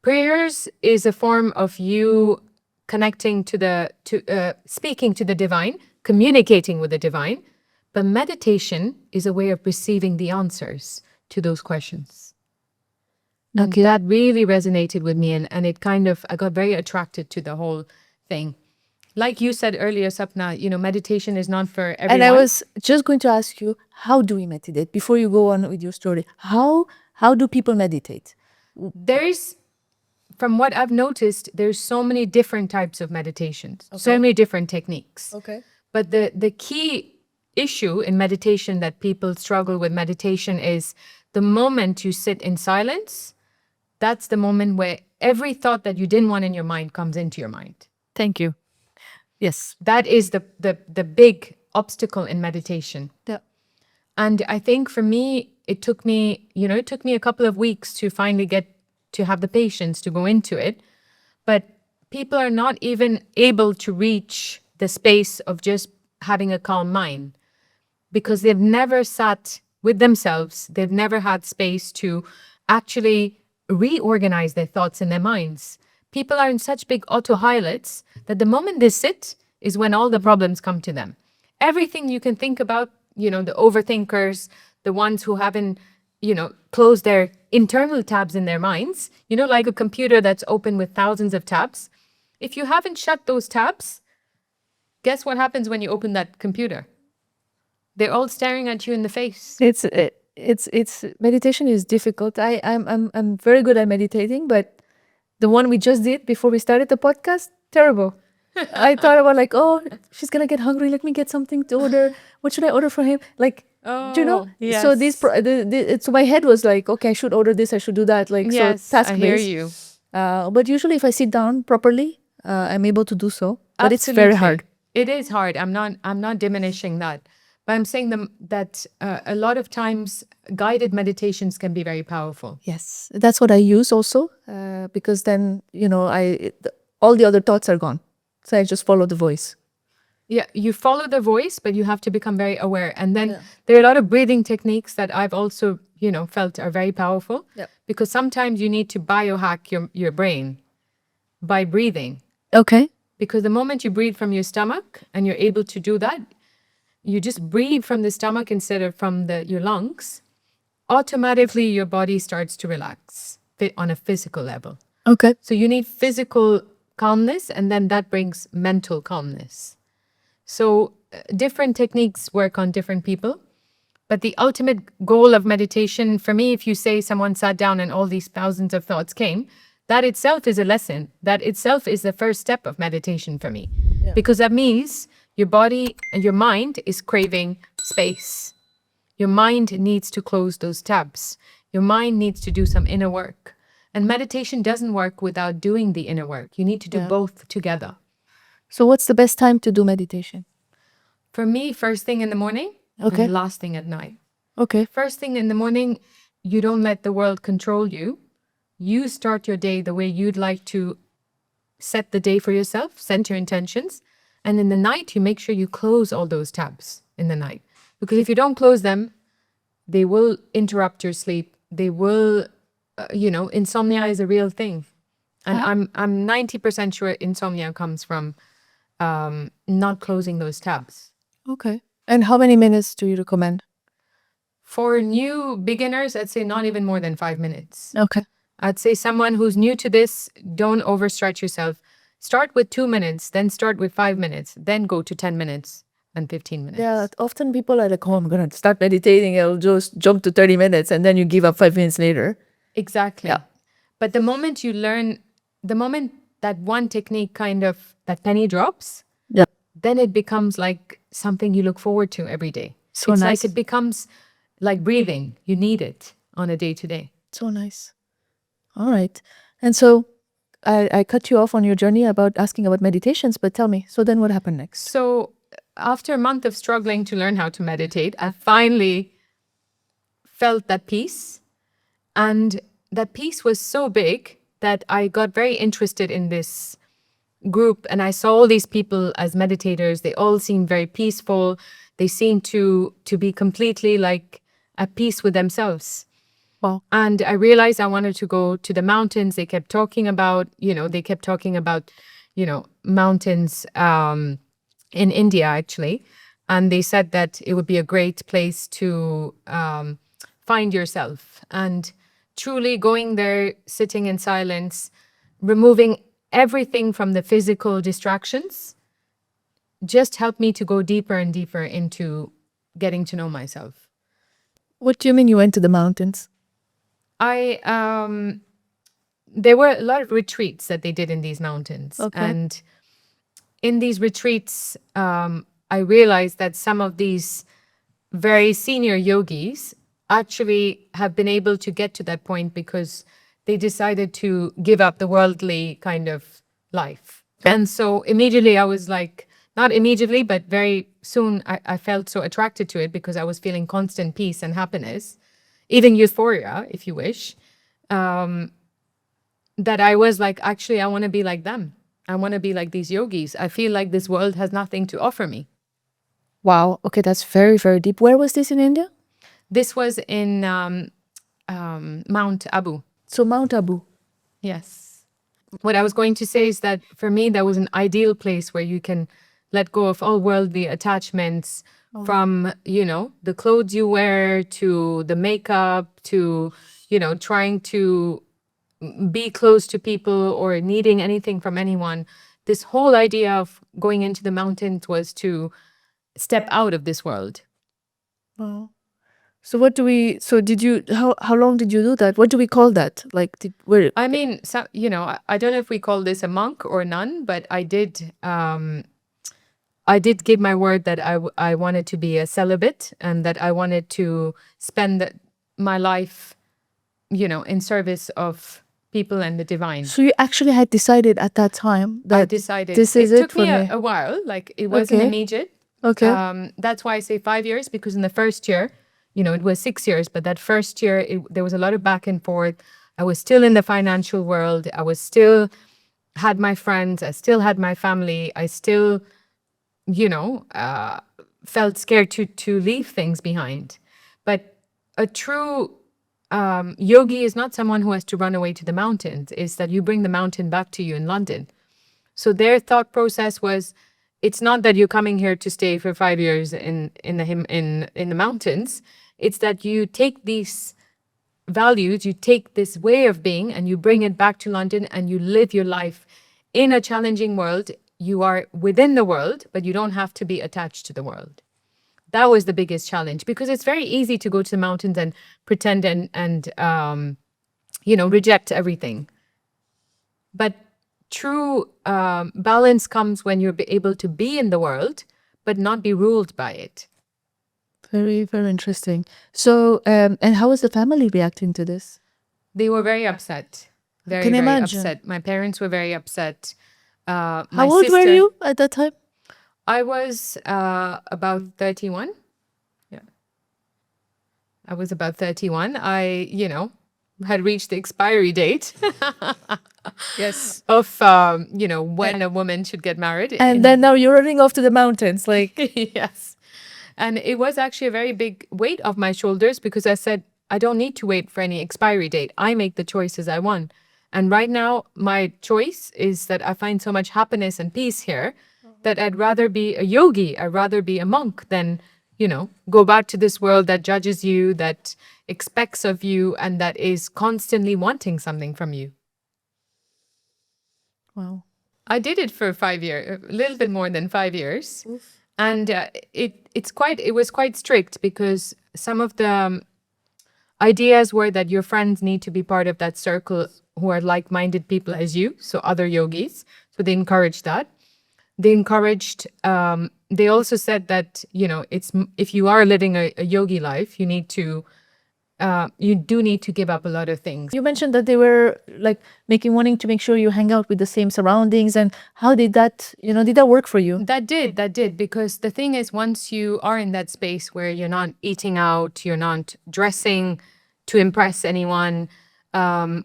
Prayers is a form of you connecting to speaking to the divine, communicating with the divine. But meditation is a way of receiving the answers to those questions. And that really resonated with me, and it I got very attracted to the whole thing. Like you said earlier, Sapna, meditation is not for everyone. And I was just going to ask you, how do we meditate? Before you go on with your story, how do people meditate? From what I've noticed, there's so many different types of meditations, so many different techniques. Okay. But the key issue in meditation that people struggle with meditation is the moment you sit in silence, that's the moment where every thought that you didn't want in your mind comes into your mind. Thank you. Yes. That is the big obstacle in meditation. Yeah. And I think for me, it took me a couple of weeks to finally get to have the patience to go into it. But people are not even able to reach the space of just having a calm mind because they've never sat with themselves. They've never had space to actually reorganize their thoughts in their minds. People are in such big autopilots that the moment they sit is when all the problems come to them. Everything you can think about, the overthinkers, the ones who haven't, closed their internal tabs in their minds, like a computer that's open with thousands of tabs. If you haven't shut those tabs, guess what happens when you open that computer? They're all staring at you in the face. It's meditation is difficult. I'm very good at meditating, but the one we just did before we started the podcast, terrible. I thought about oh, she's gonna get hungry. Let me get something to order. What should I order for him? Do you know? Yes. So so my head was okay, I should order this. I should do that. Yes, so task I hear based. you. But usually, if I sit down properly, I'm able to do so. But it's very hard. It is hard. I'm not diminishing that. But I'm saying that a lot of times guided meditations can be very powerful. Yes, that's what I use also because then all the other thoughts are gone. So I just follow the voice. Yeah, you follow the voice, but you have to become very aware. And then there are a lot of breathing techniques that I've also, felt are very powerful. Because sometimes you need to biohack your brain by breathing. Okay. Because the moment you breathe from your stomach and you're able to do that, you just breathe from the stomach instead of from your lungs, automatically your body starts to relax on a physical level. Okay. So you need physical calmness, and then that brings mental calmness. So different techniques work on different people. But the ultimate goal of meditation, for me, if you say someone sat down and all these thousands of thoughts came, that itself is a lesson. That itself is the first step of meditation for me. Because that means your body and your mind is craving space. Your mind needs to close those tabs. Your mind needs to do some inner work. And meditation doesn't work without doing the inner work. You need to do both together. So what's the best time to do meditation? For me, first thing in the morning and last thing at night. Okay. First thing in the morning, you don't let the world control you. You start your day the way you'd like to set the day for yourself, set your intentions. And in the night, you make sure you close all those tabs in the night. Because if you don't close them, they will interrupt your sleep. They will, insomnia is a real thing. And I'm 90% sure insomnia comes from not closing those tabs. Okay. And how many minutes do you recommend? For new beginners, I'd say not even more than 5 minutes. Okay. I'd say someone who's new to this, don't overstretch yourself. Start with 2 minutes, then start with 5 minutes, then go to 10 minutes and 15 minutes. Yeah, often people are like, oh, I'm going to start meditating. I'll just jump to 30 minutes and then you give up 5 minutes later. Exactly. Yeah. But the moment you learn, the moment that one technique that penny drops, then it becomes like something you look forward to every day. So it's nice. like it becomes like breathing. You need it on a day-to-day. So nice. All right. And so I cut you off on your journey about asking about meditations, but tell me, so then what happened next? So after a month of struggling to learn how to meditate, I finally felt that peace. And that peace was so big that I got very interested in this group, and I saw all these people as meditators. They all seemed very peaceful. They seemed to be completely like at peace with themselves. Wow. And I realized I wanted to go to the mountains. They kept talking about, mountains in India, actually. And they said that it would be a great place to find yourself. And truly going there, sitting in silence, removing everything from the physical distractions, just helped me to go deeper and deeper into getting to know myself. What do you mean you went to the mountains? There were a lot of retreats that they did in these mountains. Okay. And in these retreats, I realized that some of these very senior yogis actually have been able to get to that point because they decided to give up the worldly kind of life. And so immediately I was like, not immediately, but very soon I felt so attracted to it because I was feeling constant peace and happiness, even euphoria, if you wish, that I was like, actually, I want to be like them. I want to be like these yogis. I feel like this world has nothing to offer me. Wow. Okay, that's very, very deep. Where was this in India? This was in Mount Abu. So Mount Abu. Yes. What I was going to say is that for me, that was an ideal place where you can let go of all worldly attachments from, the clothes you wear to the makeup to, trying to be close to people or needing anything from anyone. This whole idea of going into the mountains was to step out of this world. Wow. So how long did you do that? What do we call that? Like, I mean, so, I don't know if we call this a monk or a nun, but I did give my word that I wanted to be a celibate and that I wanted to spend my life, in service of people and the divine. So you actually had decided at that time that I decided this is it it took for me me. a while, like it wasn't immediate. Okay. That's why I say 5 years, because in the first year, it was 6 years, but that first year there was a lot of back and forth. I was still in the financial world. I was still had my friends. I still had my family. I still, felt scared to leave things behind. But a true yogi is not someone who has to run away to the mountains. It's that you bring the mountain back to you in London. So their thought process was, it's not that you're coming here to stay for 5 years in the mountains. It's that you take these values, you take this way of being, and you bring it back to London, and you live your life in a challenging world. You are within the world, but you don't have to be attached to the world. That was the biggest challenge, because it's very easy to go to the mountains and pretend and reject everything. But true balance comes when you're able to be in the world, but not be ruled by it. Very, very interesting. So, and how was the family reacting to this? They were very upset. Very, very upset. My parents were very upset. How old were you at that time? I was about 31. Yeah. I was about 31. I, had reached the expiry date. Yes. Of, when a woman should get married. And then now you're running off to the mountains, like. Yes. And it was actually a very big weight off my shoulders, because I said, I don't need to wait for any expiry date. I make the choices I want. And right now, my choice is that I find so much happiness and peace here that I'd rather be a yogi. I'd rather be a monk than, go back to this world that judges you, that expects of you, and that is constantly wanting something from you. Wow. I did it for 5 years, a little bit more than 5 years. Oof. And it was quite strict, because some of the ideas were that your friends need to be part of that circle who are like-minded people as you, so other yogis. So they encouraged that. They encouraged, they also said that, if you are living a yogi life, you do need to give up a lot of things. You mentioned that they were like wanting to make sure you hang out with the same surroundings. And how did that, did that work for you? That did. Because the thing is, once you are in that space where you're not eating out, you're not dressing to impress anyone,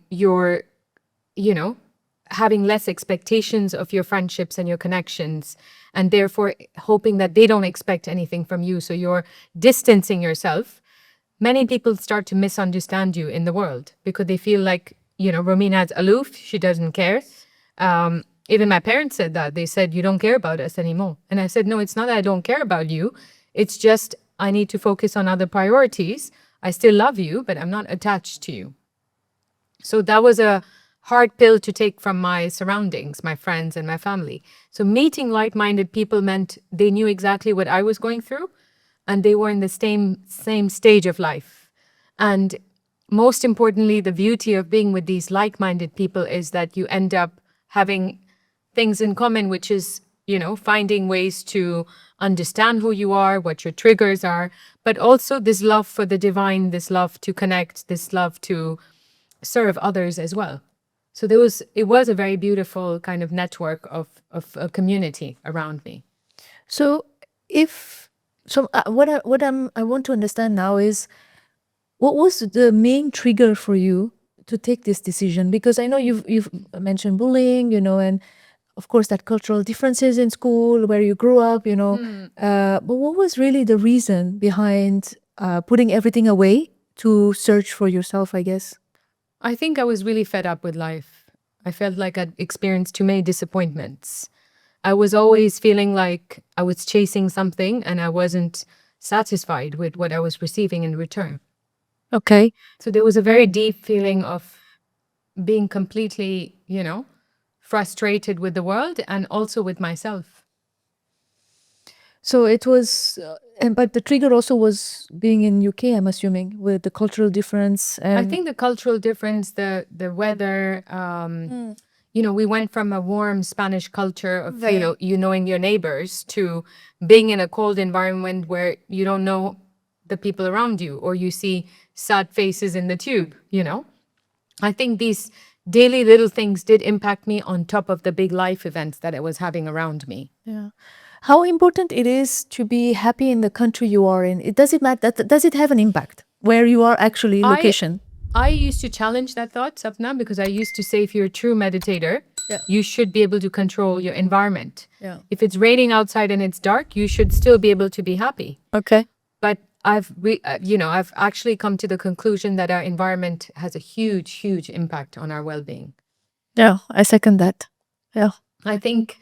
you're, having less expectations of your friendships and your connections, and therefore hoping that they don't expect anything from you. So you're distancing yourself. Many people start to misunderstand you in the world, because they feel like, Romina is aloof, she doesn't care. Even my parents said that. They said, you don't care about us anymore. And I said, no, it's not that I don't care about you. It's just I need to focus on other priorities. I still love you, but I'm not attached to you. So that was a hard pill to take from my surroundings, my friends and my family. So meeting like-minded people meant they knew exactly what I was going through, and they were in the same stage of life. And most importantly, the beauty of being with these like-minded people is that you end up having things in common, which is, finding ways to understand who you are, what your triggers are, but also this love for the divine, this love to connect, this love to serve others as well. So it was a very beautiful kind of network of a community around me. So what I want to understand now is, what was the main trigger for you to take this decision? Because I know you've mentioned bullying, and of course that cultural differences in school where you grew up, but what was really the reason behind putting everything away to search for yourself, I guess? I think I was really fed up with life. I felt like I'd experienced too many disappointments. I was always feeling like I was chasing something and I wasn't satisfied with what I was receiving in return. Okay. So there was a very deep feeling of being completely, frustrated with the world and also with myself. So it was, but the trigger also was being in UK, I'm assuming, with the cultural difference. And I think the cultural difference, the weather, we went from a warm Spanish culture of, knowing your neighbors to being in a cold environment where you don't know the people around you, or you see sad faces in the tube, I think these daily little things did impact me on top of the big life events that I was having around me. Yeah. How important it is to be happy in the country you are in? Does it matter? Does it have an impact where you are actually location? I used to challenge that thought, Sapna, because I used to say, if you're a true meditator, Yeah. You should be able to control your environment. Yeah. If it's raining outside and it's dark, you should still be able to be happy. Okay. But I've actually come to the conclusion that our environment has a huge impact on our well-being. Yeah, I second that. Yeah. I think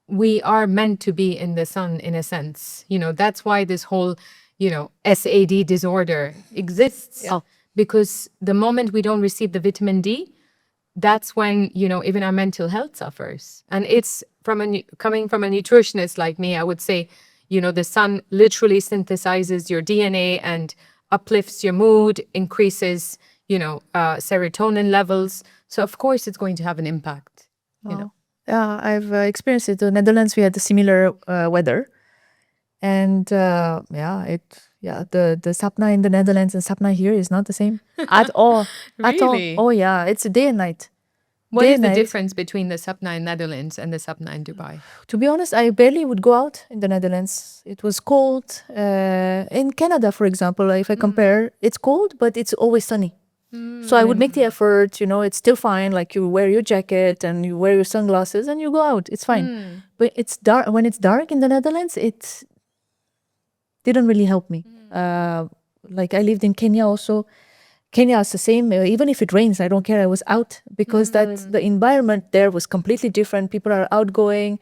we are meant to be in the sun in a sense. That's why this whole, SAD disorder exists. Yeah. Because the moment we don't receive the vitamin D, that's when, even our mental health suffers. And it's coming from a nutritionist like me, I would say, the sun literally synthesizes your DNA and uplifts your mood, increases, serotonin levels. So of course it's going to have an impact, Yeah, I've experienced it. In the Netherlands, we had a similar weather. And the Sapna in the Netherlands and Sapna here is not the same at all. At all. Really? Oh yeah, it's a day and night. What Day is and the night. difference between the Sapna in Netherlands and the Sapna in Dubai? To be honest, I barely would go out in the Netherlands. It was cold. In Canada, for example, if I compare, it's cold, but it's always sunny. So I would make the effort, it's still fine. Like you wear your jacket and you wear your sunglasses and you go out. It's fine. But it's dark. When it's dark in the Netherlands, it didn't really help me. Like I lived in Kenya also. Kenya is the same. Even if it rains, I don't care. I was out because the environment there was completely different. People are outgoing.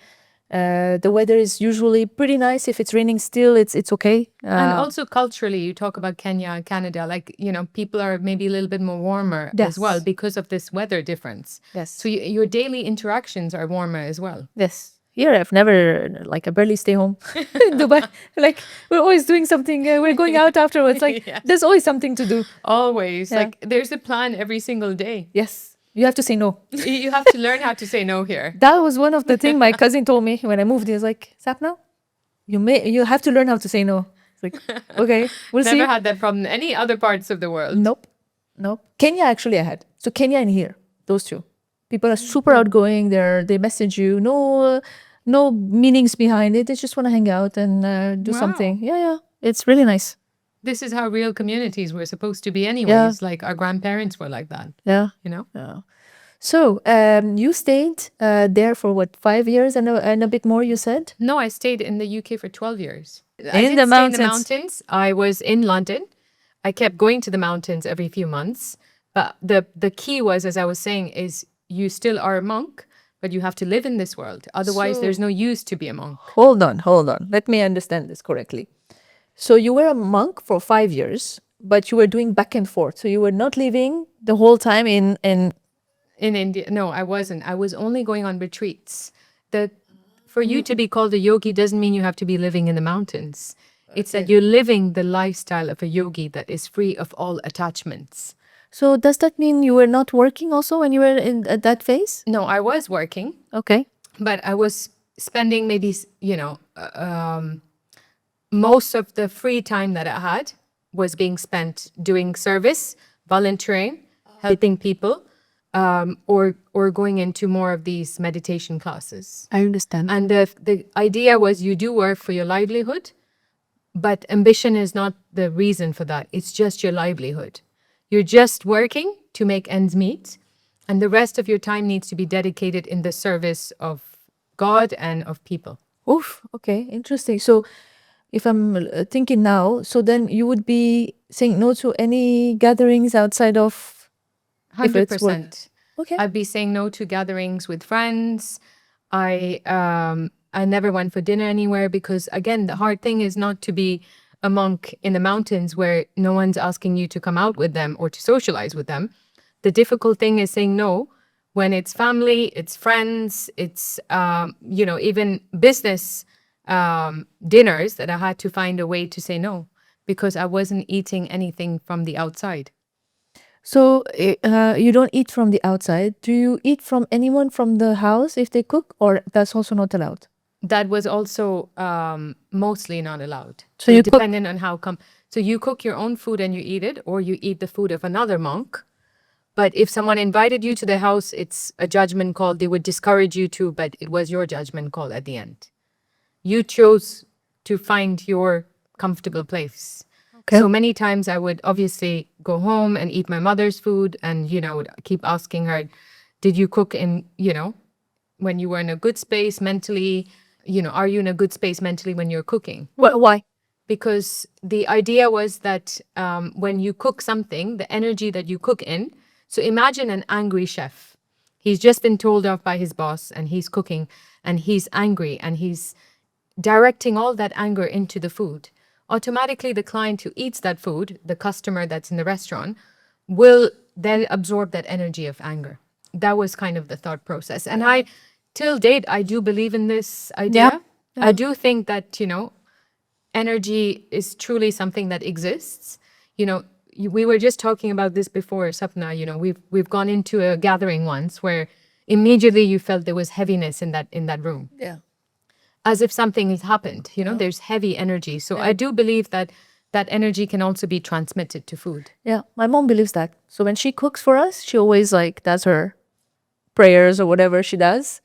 The weather is usually pretty nice. If it's raining still, it's okay. And also culturally, you talk about Kenya and Canada, like, people are maybe a little bit more warmer Yes. as well because of this weather difference. Yes. So your daily interactions are warmer as well. Yes. Here, I've never, I barely stay home in Dubai. Like, we're always doing something. We're going out afterwards. Like, Yes. there's always something to do. Always. Yeah. Like, there's a plan every single day. Yes. You have to say no. You have to learn how to say no here. That was one of the things my cousin told me when I moved. He was like, Sapna, you have to learn how to say no. It's like, okay, we'll see. Never had that problem in any other parts of the world. Nope. Kenya, actually, I had. So Kenya and here, those two. People are super outgoing. They message you. No meanings behind it. They just want to hang out and do Wow. something. Yeah. It's really nice. This is how real communities were supposed to be anyways. Yeah. Like our grandparents were like that, Yeah. Yeah. So you stayed there for what, 5 years and a bit more, you said? No, I stayed in the UK for 12 years. I In did the stay in the mountains. mountains. I was in London. I kept going to the mountains every few months. But the key was, as I was saying, is you still are a monk, but you have to live in this world. Otherwise, So- there's no use to be a monk. Hold on. Let me understand this correctly. So you were a monk for 5 years, but you were doing back and forth. So you were not living the whole time in In India, no, I wasn't. I was only going on retreats. For you to be called a yogi doesn't mean you have to be living in the mountains. It's that you're living the lifestyle of a yogi that is free of all attachments. So does that mean you were not working also when you were in at that phase? No, I was working, Okay. but I was spending maybe, most of the free time that I had was being spent doing service, volunteering, helping people, or going into more of these meditation classes. I understand. And the idea was you do work for your livelihood, but ambition is not the reason for that. It's just your livelihood. You're just working to make ends meet, and the rest of your time needs to be dedicated in the service of God and of people. Oof. Okay. Interesting. So if I'm thinking now, so then you would be saying no to any gatherings outside of if it's work. 100%. Okay. I'd be saying no to gatherings with friends. I never went for dinner anywhere because, again, the hard thing is not to be a monk in the mountains where no one's asking you to come out with them or to socialize with them. The difficult thing is saying no when it's family, it's friends, it's, even business dinners that I had to find a way to say no because I wasn't eating anything from the outside. So you don't eat from the outside. Do you eat from anyone from the house if they cook, or that's also not allowed? That was also mostly not allowed. So you cook- depending on how come. So you cook your own food and you eat it, or you eat the food of another monk. But if someone invited you to the house, it's a judgment call. They would discourage you to, but it was your judgment call at the end. You chose to find your comfortable place. Okay. So many times I would obviously go home and eat my mother's food and, keep asking her, Did you cook in, when you were in a good space mentally? Are you in a good space mentally when you're cooking? Why? Because the idea was that when you cook something, the energy that you cook in, so imagine an angry chef. He's just been told off by his boss and he's cooking and he's angry and he's directing all that anger into the food. Automatically, the client who eats that food, the customer that's in the restaurant, will then absorb that energy of anger. That was kind of the thought process. And till date, I do believe in this idea. Yeah. I do think that, energy is truly something that exists. We were just talking about this before, Sapna. We've gone into a gathering once where immediately you felt there was heaviness in that room. Yeah. As if something has happened. There's heavy energy. So I do believe that energy can also be transmitted to food. Yeah, my mom believes that. So when she cooks for us, she always does her prayers or whatever she does.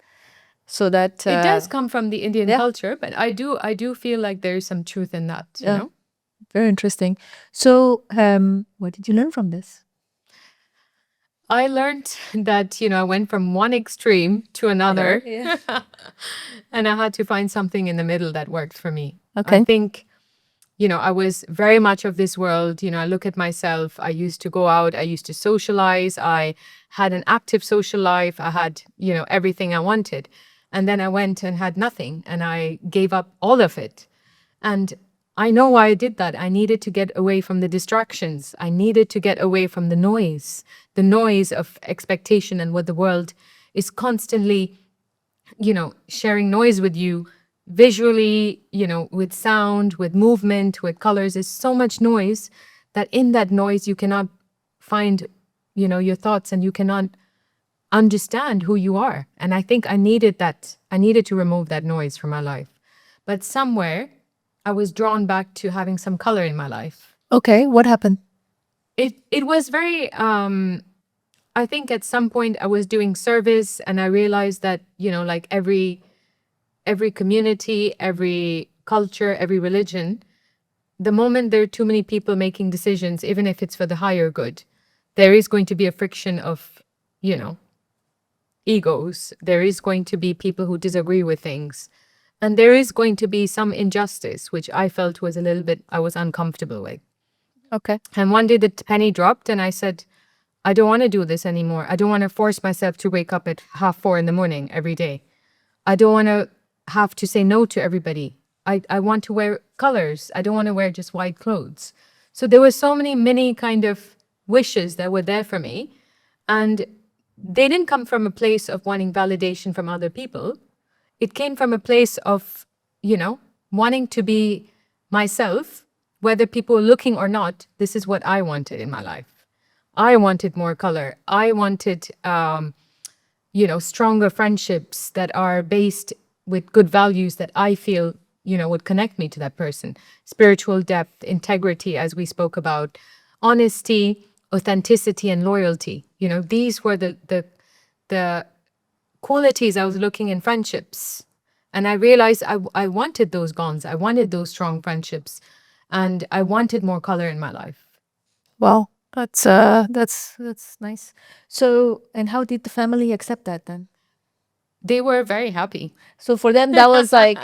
So that it does come from the Indian culture, but I do feel like there is some truth in that. You know? Very interesting. So what did you learn from this? I learned that, I went from one extreme to another. Yeah. And I had to find something in the middle that worked for me. Okay. I think, I was very much of this world. I look at myself. I used to go out. I used to socialize. I had an active social life. I had, everything I wanted. And then I went and had nothing. And I gave up all of it. And I know why I did that. I needed to get away from the distractions. I needed to get away from the noise of expectation and what the world is constantly, sharing noise with you visually, with sound, with movement, with colors. There's so much noise that in that noise you cannot find, your thoughts, and you cannot understand who you are. And I think I needed that. I needed to remove that noise from my life. But somewhere I was drawn back to having some color in my life. Okay, what happened? It was very, I think at some point I was doing service and I realized that, like every community, every culture, every religion, the moment there are too many people making decisions, even if it's for the higher good, there is going to be a friction of, egos. There is going to be people who disagree with things. And there is going to be some injustice, which I felt was I was uncomfortable with. Okay. And one day the penny dropped and I said, I don't want to do this anymore. I don't want to force myself to wake up at 4:30 in the morning every day. I don't want to have to say no to everybody. I want to wear colors. I don't want to wear just white clothes. So there were so many kind of wishes that were there for me. And they didn't come from a place of wanting validation from other people. It came from a place of, wanting to be myself, whether people were looking or not. This is what I wanted in my life. I wanted more color. I wanted, stronger friendships that are based with good values that I feel, would connect me to that person. Spiritual depth, integrity, as we spoke about, honesty, authenticity, and loyalty. These were the qualities I was looking in friendships. And I realized I wanted those bonds. I wanted those strong friendships. And I wanted more color in my life. Wow. That's nice. So, and how did the family accept that then? They were very happy. So for them, that was like,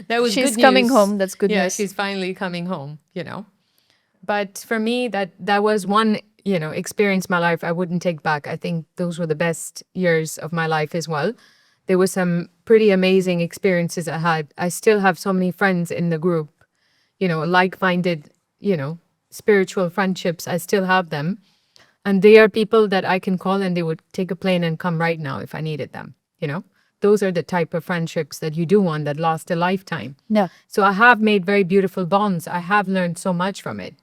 that was she's good coming news. home. That's good news. news. She's finally coming home, But for me, that was one, experience in my life I wouldn't take back. I think those were the best years of my life as well. There were some pretty amazing experiences I had. I still have so many friends in the group, like-minded, spiritual friendships. I still have them. And they are people that I can call and they would take a plane and come right now if I needed them, Those are the type of friendships that you do want that last a lifetime. Yeah. So I have made very beautiful bonds. I have learned so much from it,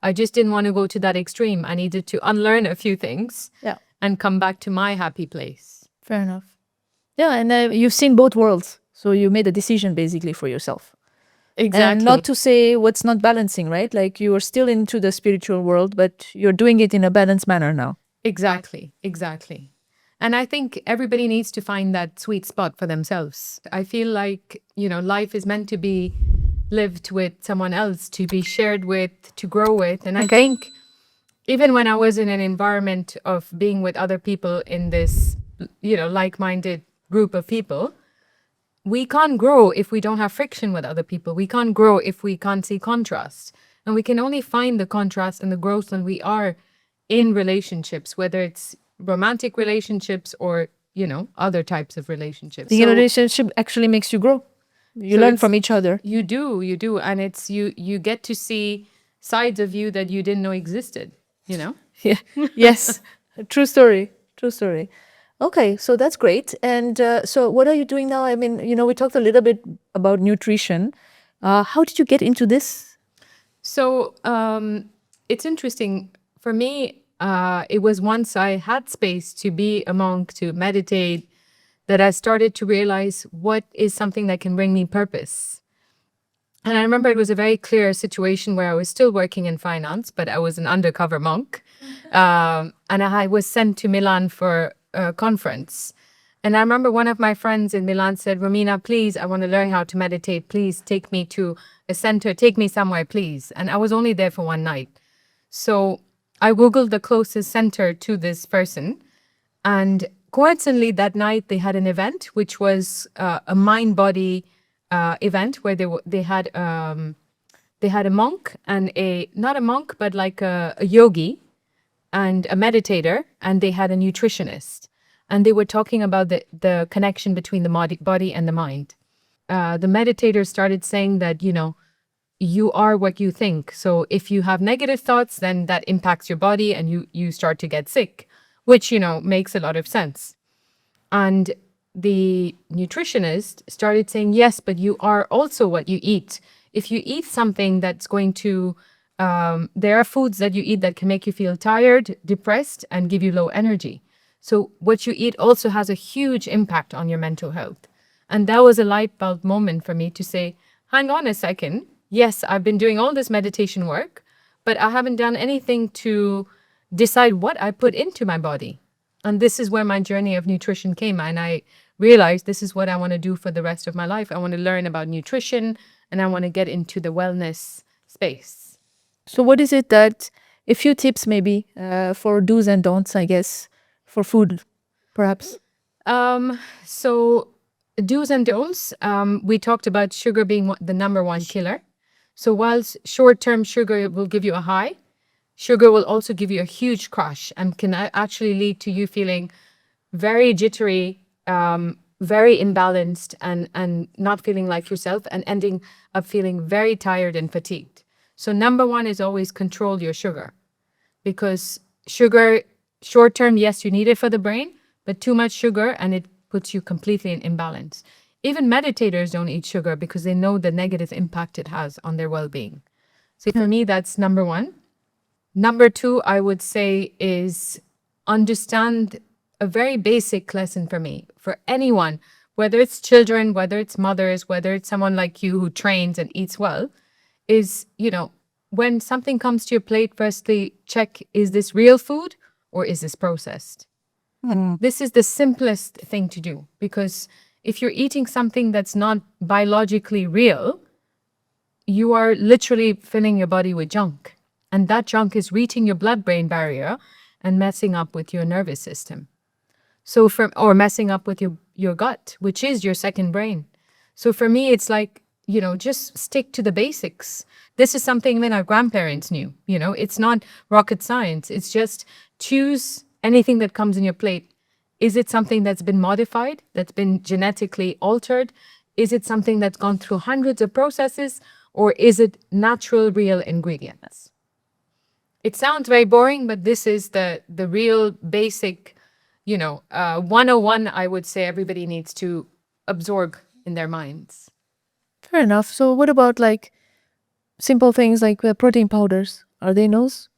I just didn't want to go to that extreme. I needed to unlearn a few things and come back to my happy place. Fair enough. Yeah, and you've seen both worlds. So you made a decision basically for yourself. Exactly. And not to say what's not balancing, right? Like you are still into the spiritual world, but you're doing it in a balanced manner now. Exactly. And I think everybody needs to find that sweet spot for themselves. I feel like, life is meant to be lived with someone else, to be shared with, to grow with. And I think even when I was in an environment of being with other people in this, like-minded group of people, we can't grow if we don't have friction with other people. We can't grow if we can't see contrast. And we can only find the contrast and the growth when we are in relationships, whether it's romantic relationships or, other types of relationships. The relationship actually makes you grow. You learn from each other. You do. And it's you get to see sides of you that you didn't know existed, Yeah. Yes. True story. Okay, so that's great. And so what are you doing now? I mean, we talked a little bit about nutrition. How did you get into this? So it's interesting. For me, it was once I had space to be a monk, to meditate, that I started to realize what is something that can bring me purpose. And I remember it was a very clear situation where I was still working in finance, but I was an undercover monk. And I was sent to Milan for a conference. And I remember one of my friends in Milan said, Romina, please, I want to learn how to meditate. Please take me to a center. Take me somewhere, please. And I was only there for one night. So I Googled the closest center to this person. And coincidentally, that night they had an event, which was a mind-body event where they had a monk and not a monk, but like a yogi and a meditator, and they had a nutritionist. And they were talking about the connection between the body and the mind. The meditator started saying that, you are what you think. So if you have negative thoughts, then that impacts your body and you start to get sick, which, makes a lot of sense. And the nutritionist started saying, yes, but you are also what you eat. If you eat something that's going to, there are foods that you eat that can make you feel tired, depressed, and give you low energy. So what you eat also has a huge impact on your mental health. And that was a light bulb moment for me to say, hang on a second. Yes, I've been doing all this meditation work, but I haven't done anything to decide what I put into my body. And this is where my journey of nutrition came. And I realized this is what I want to do for the rest of my life. I want to learn about nutrition and I want to get into the wellness space. So what is it that, a few tips maybe for do's and don'ts, I guess, for food, perhaps? So do's and don'ts, we talked about sugar being the number one killer. So whilst short-term sugar will give you a high, sugar will also give you a huge crash and can actually lead to you feeling very jittery, very imbalanced and not feeling like yourself and ending up feeling very tired and fatigued. So number one is always control your sugar, because sugar, short-term, yes, you need it for the brain, but too much sugar and it puts you completely in imbalance. Even meditators don't eat sugar because they know the negative impact it has on their well-being. So for me, that's number one. Number two, I would say, is understand a very basic lesson for me, for anyone, whether it's children, whether it's mothers, whether it's someone like you who trains and eats well, is, when something comes to your plate, firstly, check, is this real food or is this processed? This is the simplest thing to do, because if you're eating something that's not biologically real, you are literally filling your body with junk. And that junk is reaching your blood-brain barrier and messing up with your nervous system. Or messing up with your gut, which is your second brain. So for me, it's like, just stick to the basics. This is something even our grandparents knew, it's not rocket science. It's just choose anything that comes in your plate. Is it something that's been modified, that's been genetically altered? Is it something that's gone through hundreds of processes? Or is it natural, real ingredients? It sounds very boring, but this is the real basic, 101, I would say everybody needs to absorb in their minds. Fair enough. So what about like simple things like protein powders? Are they no's?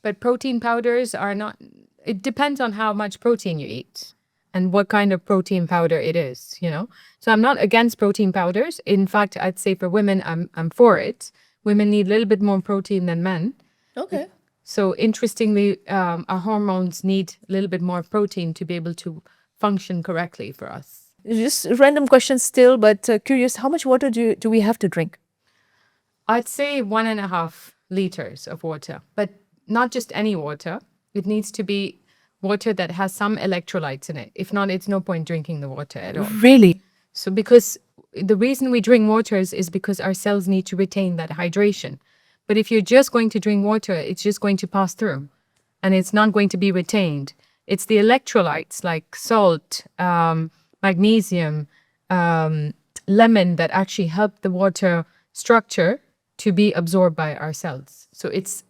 But protein powders are not, it depends on how much protein you eat and what kind of protein powder it is, So I'm not against protein powders. In fact, I'd say for women, I'm for it. Women need a little bit more protein than men. Okay. So interestingly, our hormones need a little bit more protein to be able to function correctly for us. Just random questions still, but curious, how much water do we have to drink? I'd say 1.5 liters of water. But not just any water. It needs to be water that has some electrolytes in it. If not, it's no point drinking the water at all. Really? So because the reason we drink water is because our cells need to retain that hydration. But if you're just going to drink water, it's just going to pass through and it's not going to be retained. It's the electrolytes like salt, magnesium, lemon that actually help the water structure to be absorbed by our cells. So it's,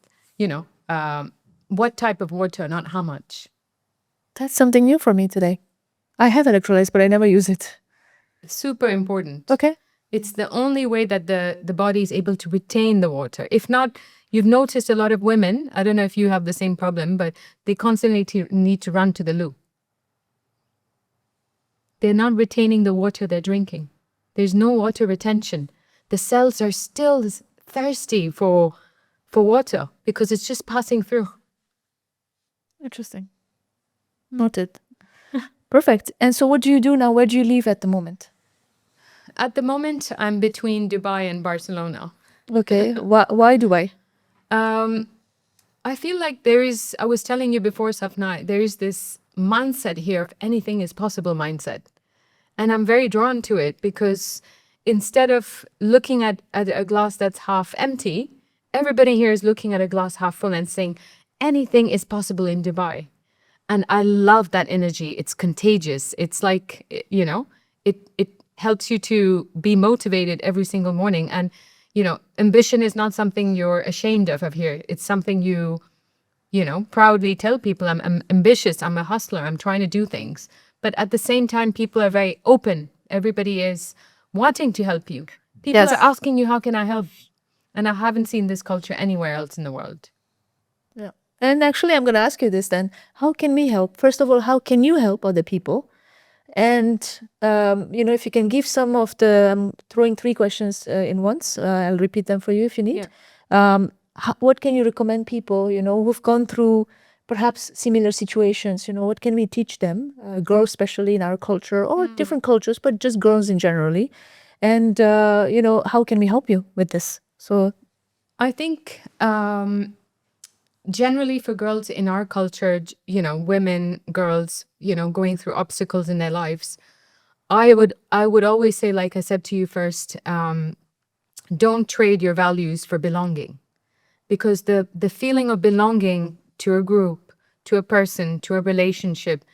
what type of water, not how much. That's something new for me today. I have electrolytes, but I never use it. Super important. Okay. It's the only way that the body is able to retain the water. If not, you've noticed a lot of women, I don't know if you have the same problem, but they constantly need to run to the loo. They're not retaining the water they're drinking. There's no water retention. The cells are still thirsty for water because it's just passing through. Interesting. Noted. Perfect. And so what do you do now? Where do you live at the moment? At the moment, I'm between Dubai and Barcelona. Okay. Why Dubai? I feel like I was telling you before, Sapna, there is this mindset here of anything is possible mindset. And I'm very drawn to it because instead of looking at a glass that's half empty, everybody here is looking at a glass half full and saying anything is possible in Dubai. And I love that energy. It's contagious. It's like, it helps you to be motivated every single morning. And, ambition is not something you're ashamed of here. It's something you proudly tell people, I'm ambitious, I'm a hustler, I'm trying to do things. But at the same time, people are very open. Everybody is wanting to help you. People are asking you, how can I help? And I haven't seen this culture anywhere else in the world. Yeah. And actually, I'm going to ask you this then. How can we help? First of all, how can you help other people? And, if you can give some of the, I'm throwing 3 questions in once. I'll repeat them for you if you need. Yeah. What can you recommend people, who've gone through perhaps similar situations? What can we teach them, girls especially in our culture or different cultures, but just girls in generally? And, how can we help you with this? So I think generally for girls in our culture, women, girls, going through obstacles in their lives, I would always say, like I said to you first, don't trade your values for belonging. Because the feeling of belonging to a group, to a person, to a relationship,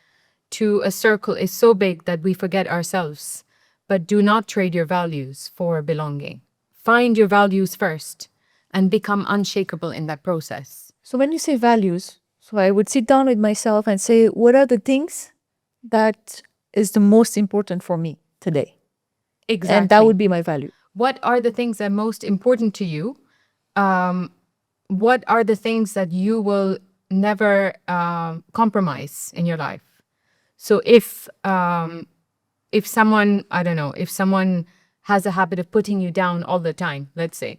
to a circle is so big that we forget ourselves. But do not trade your values for belonging. Find your values first and become unshakable in that process. So when you say values, so I would sit down with myself and say, what are the things that is the most important for me today? Exactly. And that would be my value. What are the things that are most important to you? What are the things that you will never compromise in your life? So if someone, I don't know, if someone has a habit of putting you down all the time, let's say,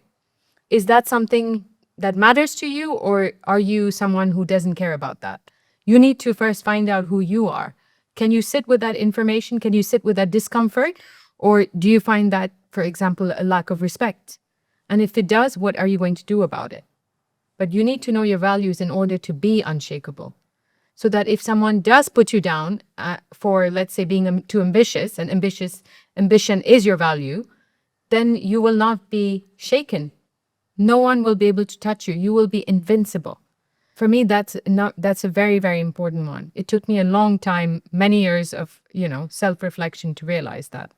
is that something that matters to you, or are you someone who doesn't care about that? You need to first find out who you are. Can you sit with that information? Can you sit with that discomfort? Or do you find that, for example, a lack of respect? And if it does, what are you going to do about it? But you need to know your values in order to be unshakable. So that if someone does put you down for, let's say, being too ambitious, and ambition is your value, then you will not be shaken. No one will be able to touch you. You will be invincible. For me, that's a very, very important one. It took me a long time, many years of, self-reflection to realize that.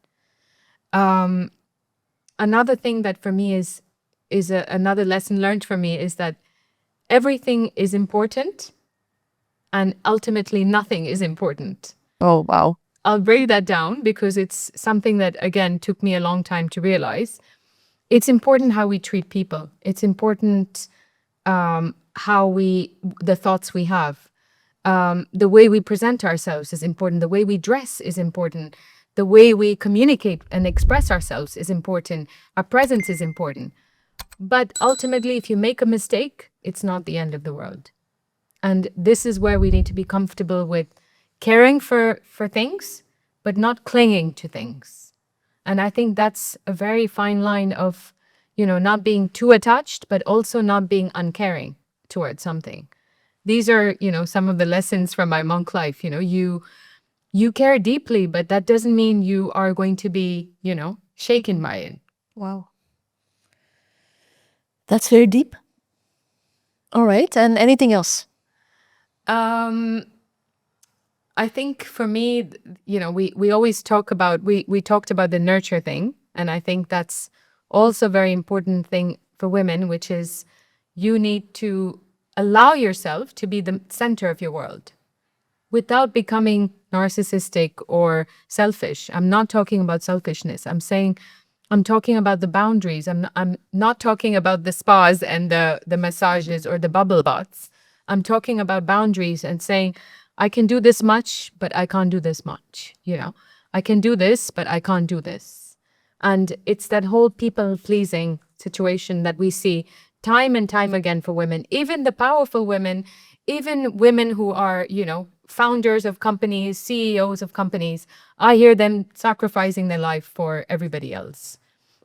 Another thing that for me is another lesson learned for me is that everything is important and ultimately nothing is important. Oh, wow. I'll break that down because it's something that, again, took me a long time to realize. It's important how we treat people. It's important the thoughts we have. The way we present ourselves is important. The way we dress is important. The way we communicate and express ourselves is important. Our presence is important. But ultimately, if you make a mistake, it's not the end of the world. And this is where we need to be comfortable with caring for things, but not clinging to things. And I think that's a very fine line of, not being too attached, but also not being uncaring towards something. These are, some of the lessons from my monk life. You care deeply, but that doesn't mean you are going to be, shaken by it. Wow. That's very deep. All right. And anything else? I think for me, we always talk about, we talked about the nurture thing. And I think that's also a very important thing for women, which is you need to allow yourself to be the center of your world without becoming narcissistic or selfish. I'm not talking about selfishness. I'm talking about the boundaries. I'm not talking about the spas and the massages or the bubble baths. I'm talking about boundaries and saying, I can do this much, but I can't do this much. I can do this, but I can't do this. And it's that whole people-pleasing situation that we see time and time again for women, even the powerful women, even women who are, founders of companies, CEOs of companies. I hear them sacrificing their life for everybody else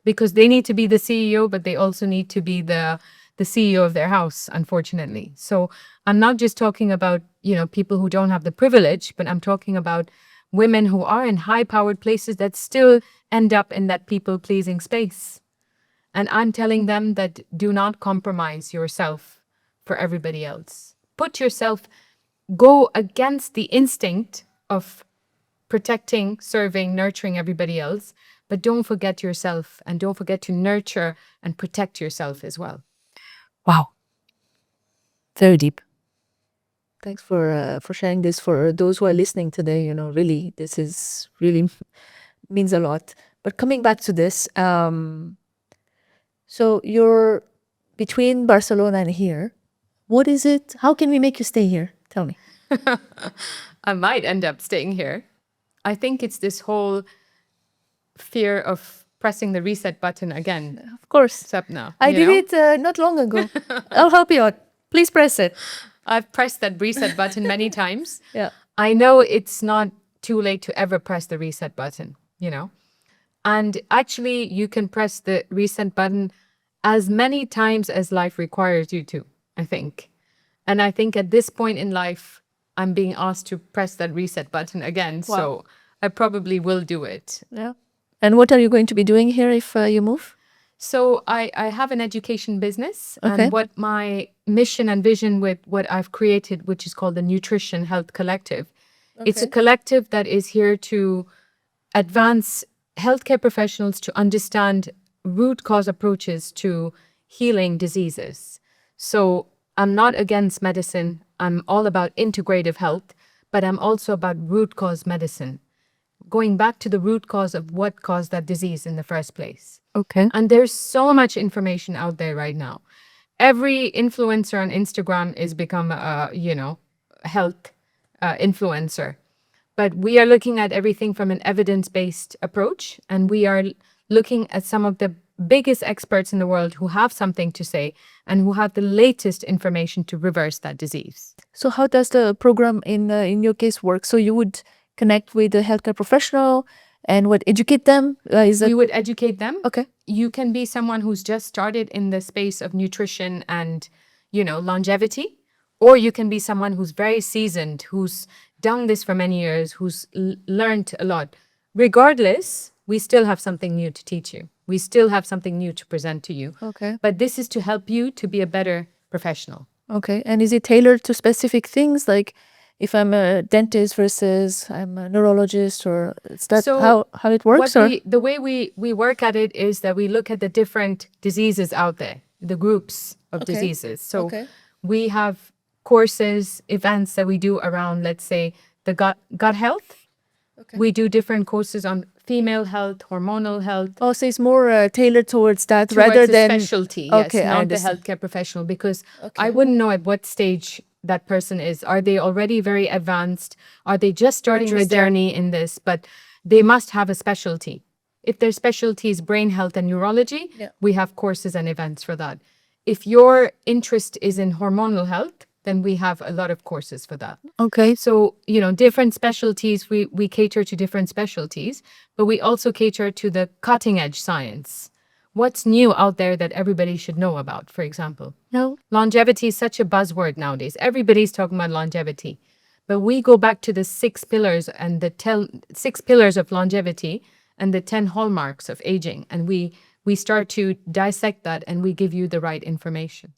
because they need to be the CEO, but they also need to be the CEO of their house, unfortunately. So I'm not just talking about, people who don't have the privilege, but I'm talking about women who are in high-powered places that still end up in that people-pleasing space. And I'm telling them that do not compromise yourself for everybody else. Put yourself, go against the instinct of protecting, serving, nurturing everybody else, but don't forget yourself and don't forget to nurture and protect yourself as well. Wow. Very deep. Thanks for sharing this. For those who are listening today, really, this is really means a lot. But coming back to this, so you're between Barcelona and here. What is it? How can we make you stay here? Tell me. I might end up staying here. I think it's this whole fear of pressing the reset button again. Of course. Sapna. I did it not long ago. I'll help you out. Please press it. I've pressed that reset button many times. Yeah. I know it's not too late to ever press the reset button, And actually, you can press the reset button as many times as life requires you to, I think. And I think at this point in life, I'm being asked to press that reset button again. Wow. So I probably will do it. Yeah. And what are you going to be doing here if you move? So I have an education business. Okay. And what my mission and vision with what I've created, which is called the Nutrition Health Collective. Okay. It's a collective that is here to advance healthcare professionals to understand root cause approaches to healing diseases. So I'm not against medicine. I'm all about integrative health, but I'm also about root cause medicine, going back to the root cause of what caused that disease in the first place. Okay. And there's so much information out there right now. Every influencer on Instagram is become a, health influencer. But we are looking at everything from an evidence-based approach, and we are looking at some of the biggest experts in the world who have something to say and who have the latest information to reverse that disease. So how does the program in your case work? So you would connect with a healthcare professional and would educate them? We would educate them. Okay. You can be someone who's just started in the space of nutrition and, longevity, or you can be someone who's very seasoned, who's done this for many years, who's learned a lot. Regardless, we still have something new to teach you. We still have something new to present to you. Okay. But this is to help you to be a better professional. Okay. And is it tailored to specific things? Like if I'm a dentist versus I'm a neurologist, or is that how it works? The way we work at it is that we look at the different diseases out there, the groups of diseases. So we have courses, events that we do around, let's say, the gut health. Okay. We do different courses on female health, hormonal health. Oh, so it's more tailored towards that rather than specialty. Yes, not the healthcare professional, because I wouldn't know at what stage that person is. Are they already very advanced? Are they just starting their journey in this? But they must have a specialty. If their specialty is brain health and neurology, we have courses and events for that. If your interest is in hormonal health, then we have a lot of courses for that. Okay. So, different specialties, we cater to different specialties, but we also cater to the cutting edge science. what's new out there that everybody should know about, for example? No. Longevity is such a buzzword nowadays. Everybody's talking about longevity. But we go back to the 6 pillars and the 6 pillars of longevity and the 10 hallmarks of aging. And we start to dissect that and we give you the right information.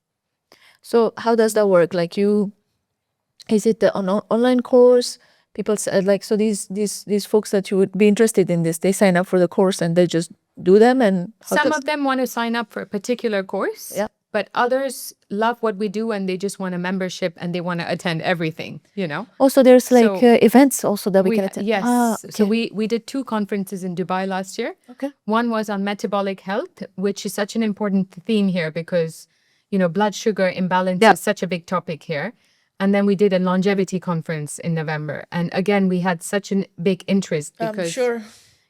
So how does that work? Like is it an online course? People say, like, so these folks that you would be interested in this, they sign up for the course and they just do them, and some of them want to sign up for a particular course. Yeah. But others love what we do and they just want a membership and they want to attend everything, you know? Also, there's like events also that we can attend. Yes. Okay. So we did 2 conferences in Dubai last year. Okay. One was on metabolic health, which is such an important theme here because, you know, blood sugar imbalance is such a big topic here. And then we did a longevity conference in November. And again, we had such a big interest because,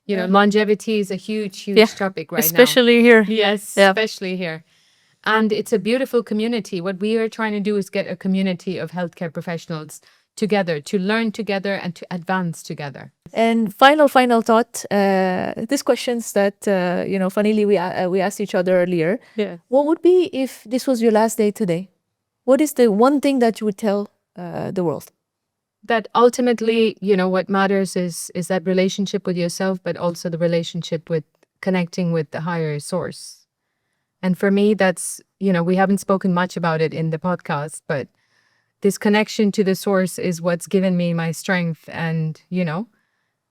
you know, longevity is a huge topic right especially now. here. Yes, especially here. And it's a beautiful community. What we are trying to do is get a community of healthcare professionals together to learn together and to advance together. And final thought. These questions that funnily we asked each other earlier. Yeah. What would be if this was your last day today? What is the one thing that you would tell the world? That ultimately, you know, what matters is that relationship with yourself, but also the relationship with connecting with the higher source. And for me, that's, you know, we haven't spoken much about it in the podcast, but this connection to the source is what's given me my strength. And, you know,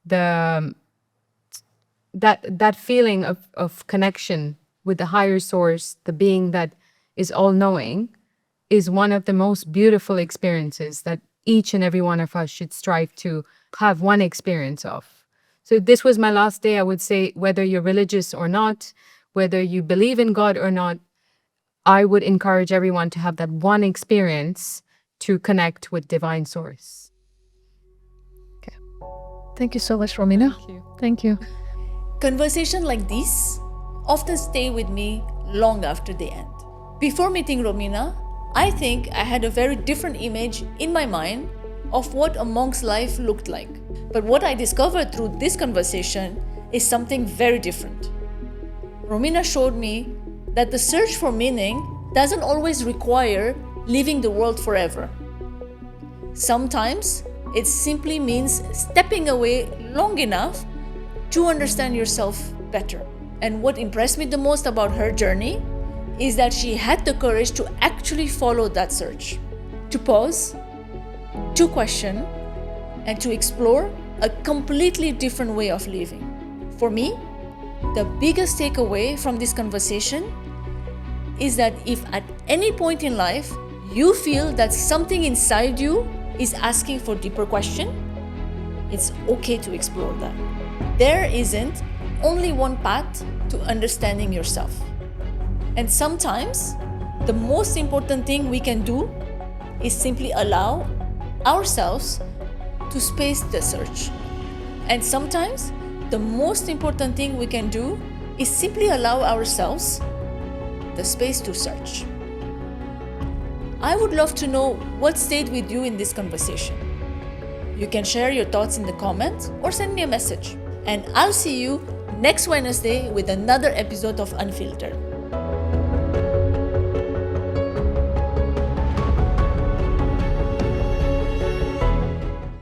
that feeling of connection with the higher source, the being that is all-knowing, is one of the most beautiful experiences that each and every one of us should strive to have one experience of. So if this was my last day, I would say, whether you're religious or not, whether you believe in God or not, I would encourage everyone to have that one experience to connect with divine source. Okay. Thank you so much, Romina. Thank you. Conversations like these often stay with me long after they end. Before meeting Romina, I think I had a very different image in my mind of what a monk's life looked like. But what I discovered through this conversation is something very different. Romina showed me that the search for meaning doesn't always require leaving the world forever. Sometimes it simply means stepping away long enough to understand yourself better. And what impressed me the most about her journey is that she had the courage to actually follow that search, to pause, to question, and to explore a completely different way of living. For me, the biggest takeaway from this conversation is that if at any point in life you feel that something inside you is asking for deeper question, it's okay to explore that. There isn't only one path to understanding yourself. And sometimes the most important thing we can do is simply allow ourselves to space the search. And sometimes the most important thing we can do is simply allow ourselves the space to search. I would love to know what stayed with you in this conversation. You can share your thoughts in the comments or send me a message. And I'll see you next Wednesday with another episode of Unfiltered.